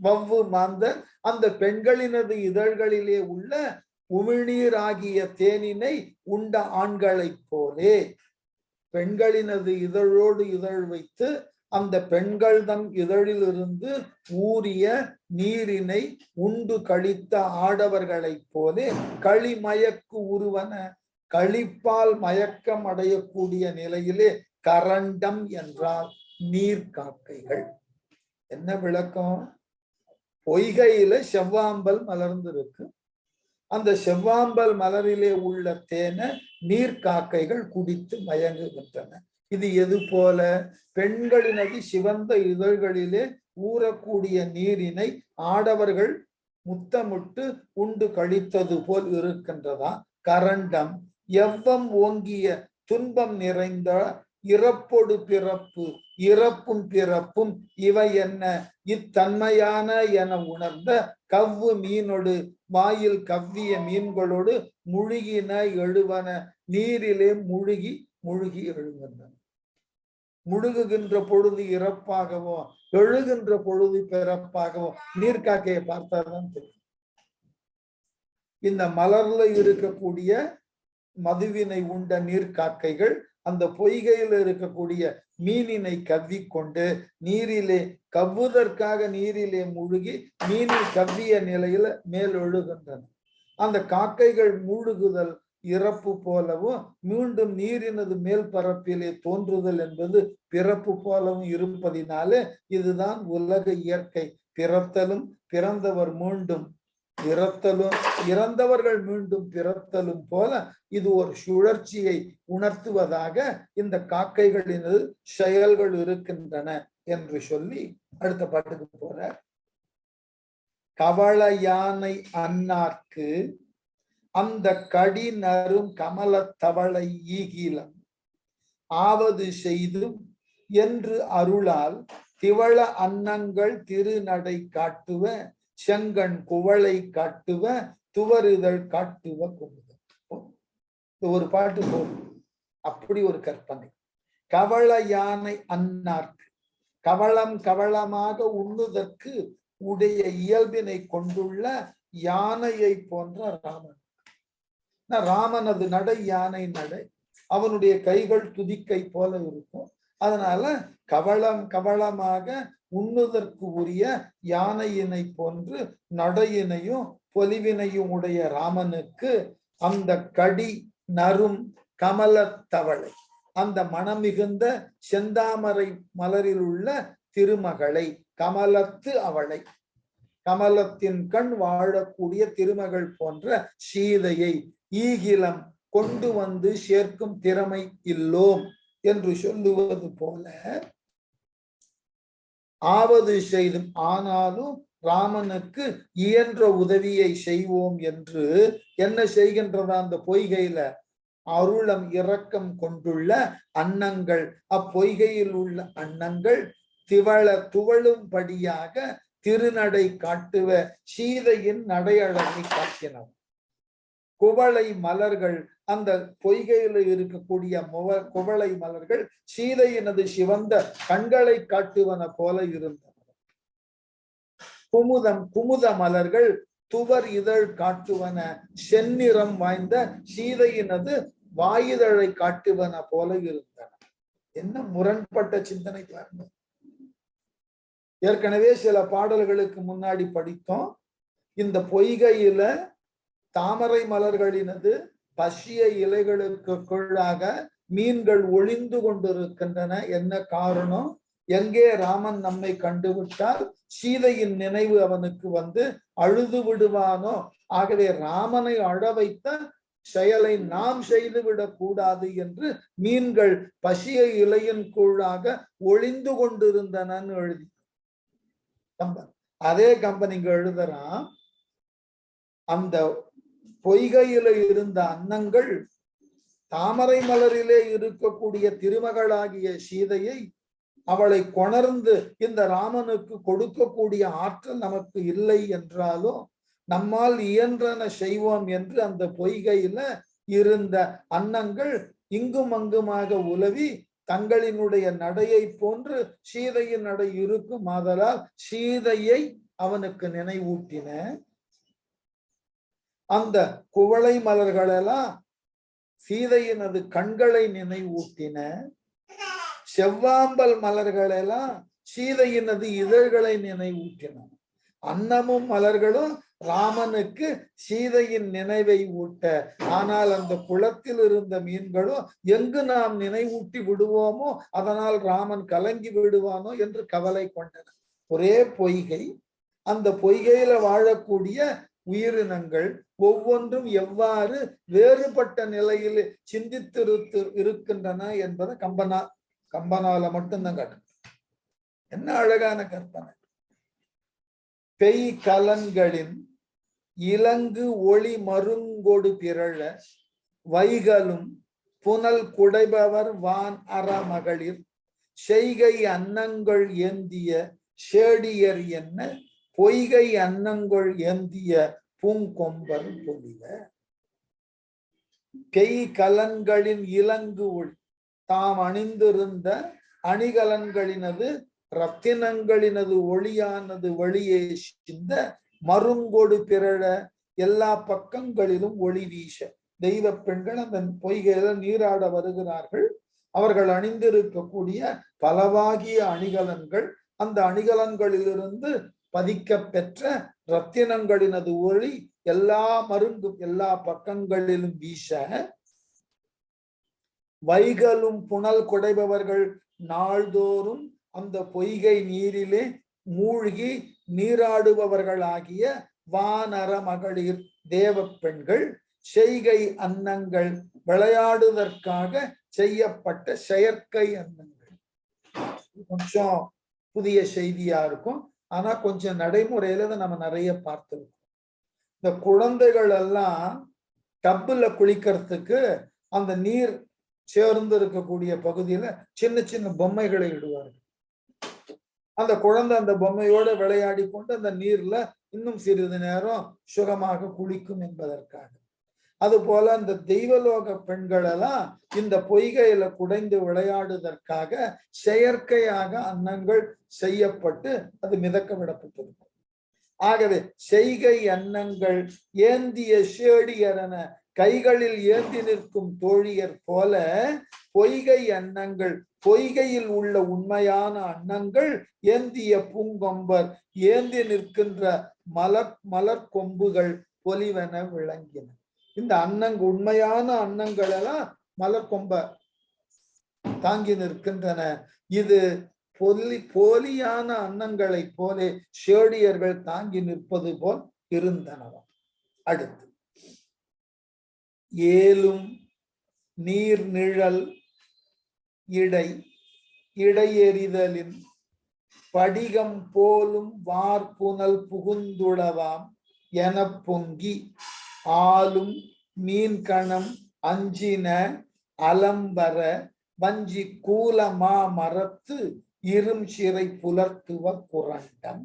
[SPEAKER 1] வவ்வு மாந்தர் அந்த பெண்களினது இதழ்களிலே உள்ள உமிழ்நீர் ஆகிய தேனினை உண்ட ஆண்களைப் போலே, பெண்களினது இதழோடு இதழ் வைத்து அந்த பெண்கள் தம் இதழிலிருந்து ஊறிய நீரினை உண்டு கழித்த ஆடவர்களைப் போலே களிமயக்கு உருவன, களிப்பால் மயக்கம் அடையக்கூடிய நிலையிலே கரண்டம் என்றால் நீர்க்காக்கைகள். என்ன விளக்கம்? பொய்கையில செவ்வாம்பல் மலர்ந்திருக்கு, அந்த செவ்வாம்பல் மலரிலே உள்ள தேனை நீர்க்காக்கைகள் குடித்து மயங்குகின்றன. இது எது போல? பெண்களினது சிவந்த இதழ்களிலே ஊறக்கூடிய நீரினை ஆடவர்கள் முத்தமிட்டு உண்டு கழித்தது போல் இருக்கின்றதா கரண்டம். எவ்வம் ஓங்கிய துன்பம் நிறைந்த இறப்பொடு பிறப்பு, இறப்பும் பிறப்பும் இவை என்ன இத்தன்மையான என உணர்ந்த கவ்வு மீனொடு வாயில் கவ்விய மீன்களோடு முழுகின எழுவன, நீரிலே முழுகி முழுகி எழுகின்றன. முழுகுகின்ற பொழுது இறப்பாகவும் எழுகின்ற பொழுது பிறப்பாகவும் நீர்க்காக்கையை பார்த்தாதான் தெரியும். இந்த மலர்ல இருக்கக்கூடிய மதுவினை உண்ட நீர்க்காக்கைகள் அந்த பொய்கையில் இருக்கக்கூடிய மீனினை கவ்விக்கொண்டு நீரிலே கவ்வுதற்காக நீரிலே முழுகி மீனில் கவ்விய நிலையில மேல் எழுகின்றன. அந்த காக்கைகள் மூழ்குதல் இறப்பு போலவும் மீண்டும் நீரினது மேல் பரப்பிலே தோன்றுதல் என்பது பிறப்பு போலவும் இருப்பதினாலே இதுதான் உலக இயற்கை. பிறத்தலும் பிறந்தவர் மீண்டும் இறத்தலும் இறந்தவர்கள் மீண்டும் பிறத்தலும் போல இது ஒரு சுழற்சியை உணர்த்துவதாக இந்த காக்கைகளினது செயல்கள் இருக்கின்றன என்று சொல்லி அடுத்த பாட்டுக்கு போற. கவள யானை அன்னார்க்கு அந்த கடி நரும் கமல தவளை ஈகிலம் ஆவது செய்தும் என்று அருளால் திவள அன்னங்கள் திருநடை காட்டுவ செங்கண் குவளை காட்டுவ துவறுதல் காட்டுவ குமுதம். ஒரு பாட்டு போதும், அப்படி ஒரு கற்பனை. கவள யானை அன்னார்க்கு, கவளம் கவளமாக உண்ணுதற்கு உடைய இயல்பினை கொண்டுள்ள யானையை போன்ற ராமன். ராமனது நடை யானை நடை, அவனுடைய கைகள் துதிக்கை போல இருக்கும். அதனால கவளம் கவளமாக உண்ணுதற்கு உரிய யானையினை போன்று நடையினையும் பொலிவினையும் உடைய ராமனுக்கு அந்த கடி நரும் கமல தவளை, அந்த மனமிகுந்த செந்தாமரை மலரில் உள்ள திருமகளை, கமலத்து அவளை, கமலத்தின் கண் வாழக்கூடிய திருமகள் போன்ற சீதையை ஈகிலம் கொண்டு வந்து சேர்க்கும் திறமை இல்லோம் என்று சொல்லுவது போல ஆவது செய்தும், ஆனாலும் ராமனுக்கு இயன்ற உதவியை செய்வோம் என்று என்ன செய்கின்றதா அந்த பொய்கையில அருளம் இரக்கம் கொண்டுள்ள அன்னங்கள், அப்பொய்கையில் உள்ள அன்னங்கள் துவளும்படியாக திருநடை காட்டுவ சீதையின் நடையழகை காட்டினோம். குவளை மலர்கள், அந்த பொய்கையில் இருக்கக்கூடிய குவளை மலர்கள் சீதையினது சிவந்த கண்களை காட்டுவன போல இருந்தன. குமுத மலர்கள் துவர் இதழ் காட்டுவன செந்நிறம் வாய்ந்த சீதையினது வாயுதழை காட்டுவன போல இருந்தன. என்ன முரண்பட்ட சிந்தனை பாருங்க. ஏற்கனவே சில பாடல்களுக்கு முன்னாடி படித்தோம். இந்த பொய்கையில தாமரை மலர்களினது பசிய இலைகளுக்கு கீழாக மீன்கள் ஒளிந்து கொண்டிருக்கின்றன. என்ன காரணம்? எங்கே ராமன் நம்மை கண்டுவிட்டால் சீதையின் நினைவு அவனுக்கு வந்து அழுது விடுவானோ, ஆகவே ராமனை அழ வைத்த செயலை நாம் செய்துவிடக் கூடாது என்று மீன்கள் பசிய இலையின் கீழாக ஒளிந்து கொண்டிருந்தனன்னு எழுதி கம்பன். அதே கம்பன் இங்க எழுதுறான், அந்த பொய்கையில இருந்த அன்னங்கள் தாமரை மலரிலே இருக்கக்கூடிய திருமகளாகிய சீதையை அவளை கொணர்ந்து இந்த ராமனுக்கு கொடுக்கக்கூடிய ஆற்றல் நமக்கு இல்லை என்றாலும் நம்மால் இயன்றன செய்வோம் என்று அந்த பொய்கையில இருந்த அன்னங்கள் இங்கும் அங்குமாக உலவி தங்களினுடைய நடையை போன்று சீதையின் நடை இருக்கும். ஆதலால் சீதையை அவனுக்கு நினைவூட்டின. அந்த குவளை மலர்களெல்லாம் சீதையினது கண்களை நினைவூட்டின. செவ்வாம்பல் மலர்களெல்லாம் சீதையினது இதழ்களை நினைவூட்டின. அன்னமும் மலர்களும் ராமனுக்கு சீதையின் நினைவை ஊட்ட, ஆனால் அந்த குளத்தில் இருந்த மீன்களும் எங்கு நாம் நினைவூட்டி விடுவோமோ அதனால் ராமன் கலங்கி விடுவானோ என்று கவலை கொண்டன. ஒரே பொய்கை, அந்த பொய்கையில வாழக்கூடிய உயிரினங்கள் ஒவ்வொன்றும் எவ்வாறு வேறுபட்ட நிலையில் சிந்தித்து இருக்கின்றன என்பதை கம்பனால மட்டும்தான் காட்டு. என்ன அழகான கற்பனை! பெய் கலன்களின் இலங்கு ஒளி மருங்கொடு பிறழ வைகளும் புனல் குடைபவர் வான் அற மகளிர் செய்கை அன்னங்கள் ஏந்திய சேடியர் என்ன பொய்கை அன்னங்கள் ஏந்திய பூங்கொம்பர் பொலிவ. பெய் கலன்களின் இலங்கு ஒளி, தாம் அணிந்திருந்த அணிகலன்களினது ரத்தினங்களினது ஒளியானது வெளியே சிந்த மருங்கொடு பிறழ எல்லா பக்கங்களிலும் ஒளி வீச. தெய்வ பெண்கள் அந்த பொய்கையில நீராட வருகிறார்கள். அவர்கள் அணிந்திருக்கக்கூடிய பலவாகிய அணிகலன்கள், அந்த அணிகலன்களிலிருந்து பதிக்க பெற்ற ரத்தினங்களினது ஒளி எல்லா மருங்கும் எல்லா பக்கங்களிலும் வீச, வைகளும் புனல் குடைபவர்கள் நாள்தோறும் அந்த பொய்கை நீரிலே மூழ்கி நீராடுபவர்களாகிய வானர மகளிர் தேவ பெண்கள் செய்கை அன்னங்கள் விளையாடுவதற்காக செய்யப்பட்ட செயற்கை அன்னங்கள். கொஞ்சம் புதிய செய்தியா இருக்கும், ஆனா கொஞ்சம் நடைமுறையில நம்ம நிறைய பார்த்திருக்கோம். இந்த குழந்தைகள் எல்லாம் டப்புல குளிக்கிறதுக்கு அந்த நீர் சேர்ந்து இருக்கக்கூடிய பகுதியில சின்ன சின்ன பொம்மைகளை இடுவார்கள். அந்த குழந்தை அந்த பொம்மையோட விளையாடி கொண்டு அந்த நீர்ல இன்னும் சிறிது நேரம் சுகமாக குளிக்கும் என்பதற்காக. அது போல அந்த தெய்வலோக பெண்கள் எல்லாம் இந்த பொய்கையில குடைந்து விளையாடுவதற்காக செயற்கையாக அன்னங்கள் செய்யப்பட்டு அது மிதக்க விடப்பட்டிருக்கும். ஆகவே செய்கை அன்னங்கள் ஏந்திய சேடியரென கைகளில் ஏந்தி நிற்கும் தோழியர் போல பொய்கை அன்னங்கள், பொய்கையில் உள்ள உண்மையான அன்னங்கள் ஏந்திய பூங்கொம்பர் ஏந்தி நிற்கின்ற மலர் கொம்புகள் பொலிவென விளங்கின. இந்த உண்மையான அன்னங்கள் எல்லாம் மலர் கொம்ப தாங்கி நிற்கின்றன. இது போலியான அன்னங்களை போலே சேடியர்கள் தாங்கி நிற்பது போல் இருந்தனவா. அடுத்து ஏலும் நீர் நிழல் இடையெறிதலின் படிகம் போலும் வார்புனல் புகுந்துளவாம் என பொங்கி ஆளும் மீன்கணம் அஞ்சின அலம்பர வஞ்சி கூலமா மரத்து இரும் சிறை புலர்த்துவ குரண்டம்.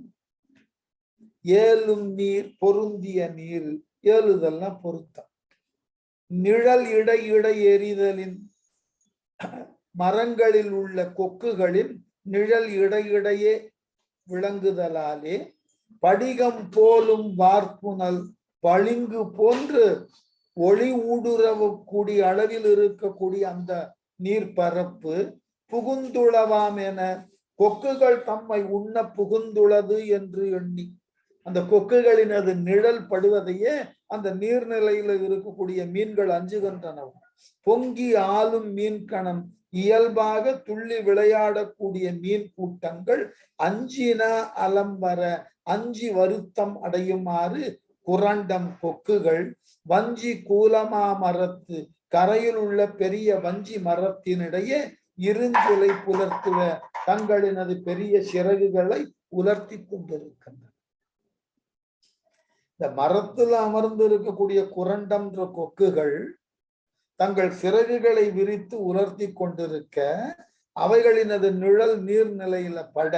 [SPEAKER 1] ஏலும் நீர் பொருந்திய நீர், ஏழுதல்னா பொருத்தம். நிழல் இடை எறிதலின் மரங்களில் உள்ள கொக்குகளின் நிழல் இடையே விளங்குதலாலே படிகம் போலும் வார்ப்புணல் பளிங்கு போன்று ஒளி ஊடுருவ கூடிய அளவில் இருக்கக்கூடிய அந்த நீர்ப்பரப்பு புகுந்துளவாம் என கொக்குகள் தம்மை உண்ண புகுந்துள்ளது என்று எண்ணி, அந்த கொக்குகளினது நிழல் படுவதையே அந்த நீர்நிலையில இருக்கக்கூடிய மீன்கள் அஞ்சுகின்றன. பொங்கி ஆளும் மீன்கணம் இயல்பாக துள்ளி விளையாடக்கூடிய மீன் கூட்டங்கள் அஞ்சின அலம் வர அஞ்சி வருத்தம் அடையுமாறு குரண்டம் கொக்குகள் வஞ்சி கூலமா மரத்து கரையில் உள்ள பெரிய வஞ்சி மரத்தினிடையே இருஞ்சுலை புலர்த்துவ தங்களினது பெரிய சிறகுகளை உலர்த்தி கொண்டிருக்கின்றன. இந்த மரத்துல அமர்ந்து இருக்கக்கூடிய குரண்டம்ன்ற கொக்குகள் தங்கள் சிறகுகளை விரித்து உலர்த்தி கொண்டிருக்க, அவைகளினது நிழல் நீர்நிலையில பட,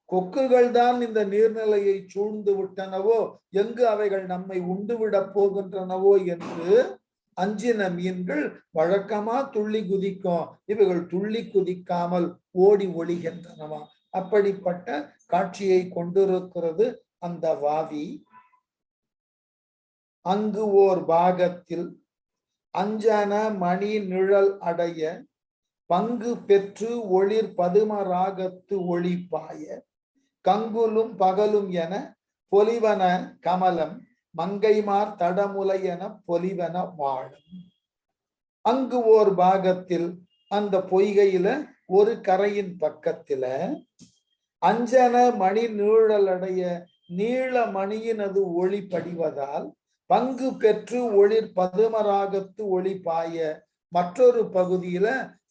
[SPEAKER 1] கொக்குகள் தான் இந்த நீர்நிலையை சூழ்ந்து விட்டனவோ, எங்கு அவைகள் நம்மை உண்டுவிடப் போகின்றனவோ என்று அஞ்சின மீன்கள் வழக்கமா துள்ளி குதிக்கும். இவைகள் துள்ளி குதிக்காமல் ஓடி ஒளிகின்றனவா. அப்படிப்பட்ட காட்சியை கொண்டிருக்கிறது அந்த வாவி. அங்கு ஓர் பாகத்தில் அஞ்சன மணி நிழல் அடைய பங்கு பெற்று ஒளிர் பதும ராகத்து ஒளி பாய கங்குலும் பகலும் என பொலிவன கமலம் மங்கைமார் தடமுலை என பொலிவன வாழும். அங்கு ஓர் பாகத்தில் அந்த பொய்கையில ஒரு கரையின் பக்கத்துல அஞ்சன மணி நீழலடைய நீள மணியினது ஒளி படிவதால் பங்கு பெற்று ஒளிர் பதுமராகத்து ஒளி பாய, மற்றொரு பகுதியில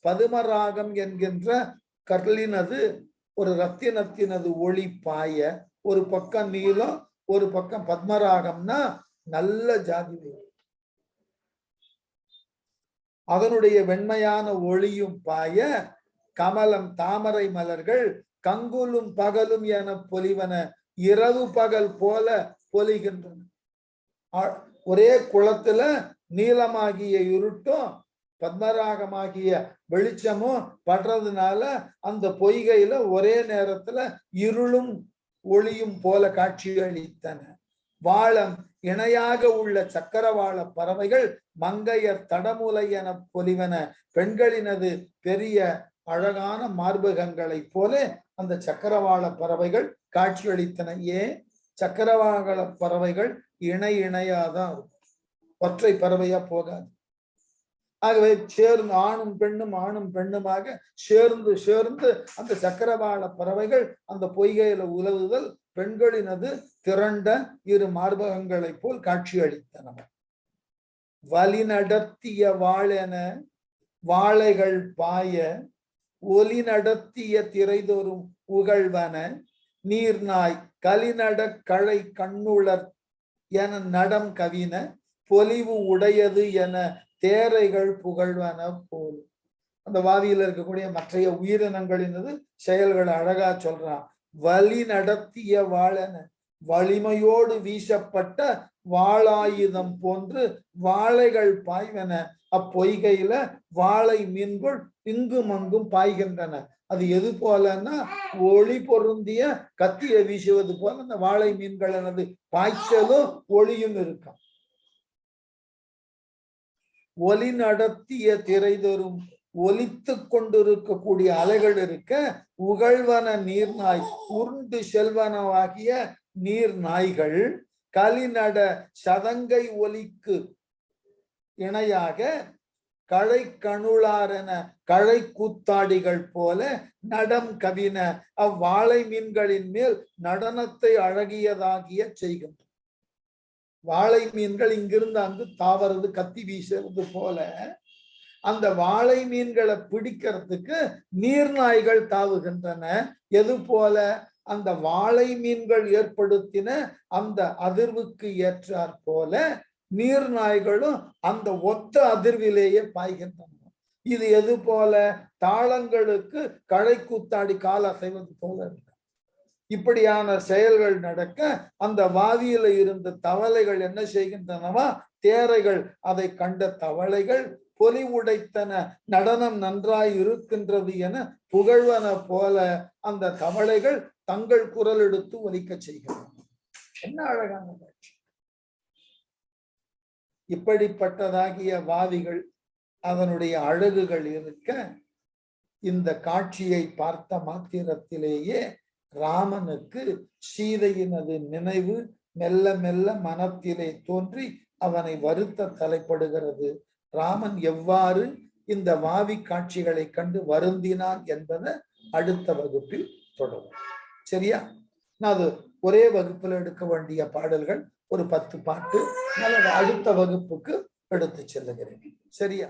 [SPEAKER 1] பதுமராகம் என்கின்ற கர்லினது ஒரு ரத்தினத்தினது ஒளி பாய, ஒரு பக்கம் நீளம் ஒரு பக்கம் பத்மராகம்னா நல்ல ஜாதி, அதனுடைய வெண்மையான ஒளியும் பாய கமலம் தாமரை மலர்கள் கங்குலும் பகலும் என பொலிவன இரவு பகல் போல பொலிகின்றன. ஒரே குளத்துல நீளமாகிய இருட்டும் பத்மராகமாகிய வெளிச்சமும் படுறதுனால அந்த பொய்கையில ஒரே நேரத்துல இருளும் ஒளியும் போல காட்சி அளித்தன. வாழம் இணையாக உள்ள சக்கரவாள பறவைகள் மங்கையர் தடமுலை என பொலிவன, பெண்களினது பெரிய அழகான மார்பகங்களை போல அந்த சக்கரவாள பறவைகள் காட்சி அளித்தன. ஏன் சக்கரவாள பறவைகள் இணை இணையாதான் இருக்கும், ஒற்றை பறவையா போகாது. ஆகவே சேர்ந்து ஆணும் பெண்ணுமாக சேர்ந்து சேர்ந்து அந்த சக்கரவாள பறவைகள் அந்த பொய்கையில உலவுதல் பெண்களினது திரண்ட இரு மார்பகங்களை போல் காட்சி அளித்தன. வலி நடத்திய வாழென வாழைகள் பாய ஒலி நடத்திய திரைதோறும் உகழ்வன நீர்நாய் கலிநட களை கண்ணுளர் என நடம் கவின பொலிவு உடையது என தேரைகள் புகழ்வன போல். அந்த வாதியில இருக்கக்கூடிய மற்றைய உயிரினங்களினது செயல்களை அழகா சொல்றான். வலி நடத்திய வாழென வலிமையோடு வீசப்பட்ட வாளாயுதம் போன்று வாழைகள் பாய்வன, அப்பொய்கையில வாழை மீன்கள் இங்கும் அங்கும் பாய்கின்றன. அது எது போலன்னா ஒளி பொருந்திய கத்தியை வீசுவது போல அந்த வாழை மீன்களது பாய்ச்சலும் ஒளியும் இருக்கும். ஒலி நடத்திய திரைதொரும் ஒலித்து கொண்டிருக்கக்கூடிய அலைகள் இருக்க உகழ்வன நீர்நாய் உருண்டு செல்வனவாகிய நீர் நாய்கள் கலிநட சதங்கை ஒலிக்கு இணையாக களை கணுளாரென களை கூத்தாடிகள் போல நடம் கவின அவ்வாழை மீன்களின் மேல் நடனத்தை அழகியதாகிய செய்கின்றன. வாழை மீன்கள் இங்கிருந்து அங்கு தாவறது கத்தி வீசுறது போல அந்த வாழை மீன்களை பிடிக்கிறதுக்கு நீர்நாய்கள் தாவுகின்றன. எது போல அந்த வாழை மீன்கள் ஏற்படுத்தின அந்த அதிர்வுக்கு ஏற்றாற் போல நீர்நாய்களும் அந்த ஒத்த அதிர்விலேயே பாய்கின்றன. இது எது போல தாளங்களுக்கு களை கூத்தாடி கால் அசைவது போல இருக்கு. இப்படியான செயல்கள் நடக்க அந்த வாதியில இருந்த தவளைகள் என்ன செய்கின்றனவா, தேரைகள் அதை கண்ட தவளைகள் பொலி உடைத்தன நடனம் நன்றாய் இருக்கின்றது என புகழ்வன போல அந்த தவளைகள் தங்கள் குரல் எடுத்து ஒலிக்க செய்கிறது. என்ன அழகான காட்சி! இப்படிப்பட்டதாகிய வாவிகள் அதனுடைய அழகுகள் இருக்க இந்த காட்சியை பார்த்த மாத்திரத்திலேயே ராமனுக்கு சீதையினது நினைவு மெல்ல மெல்ல மனத்திலே தோன்றி அவனை வருத்த தலைப்படுகிறது. ராமன் எவ்வாறு இந்த வாவி காட்சிகளை கண்டு வருந்தினான் என்பதை அடுத்த வகுப்பில் தொடரும். சரியா? நான் அது ஒரே வகுப்பில் எடுக்க வேண்டிய பாடல்கள் ஒரு 10 பாட்டு. அடுத்த வகுப்புக்கு எடுத்து செல்லுகிறேன். சரியா?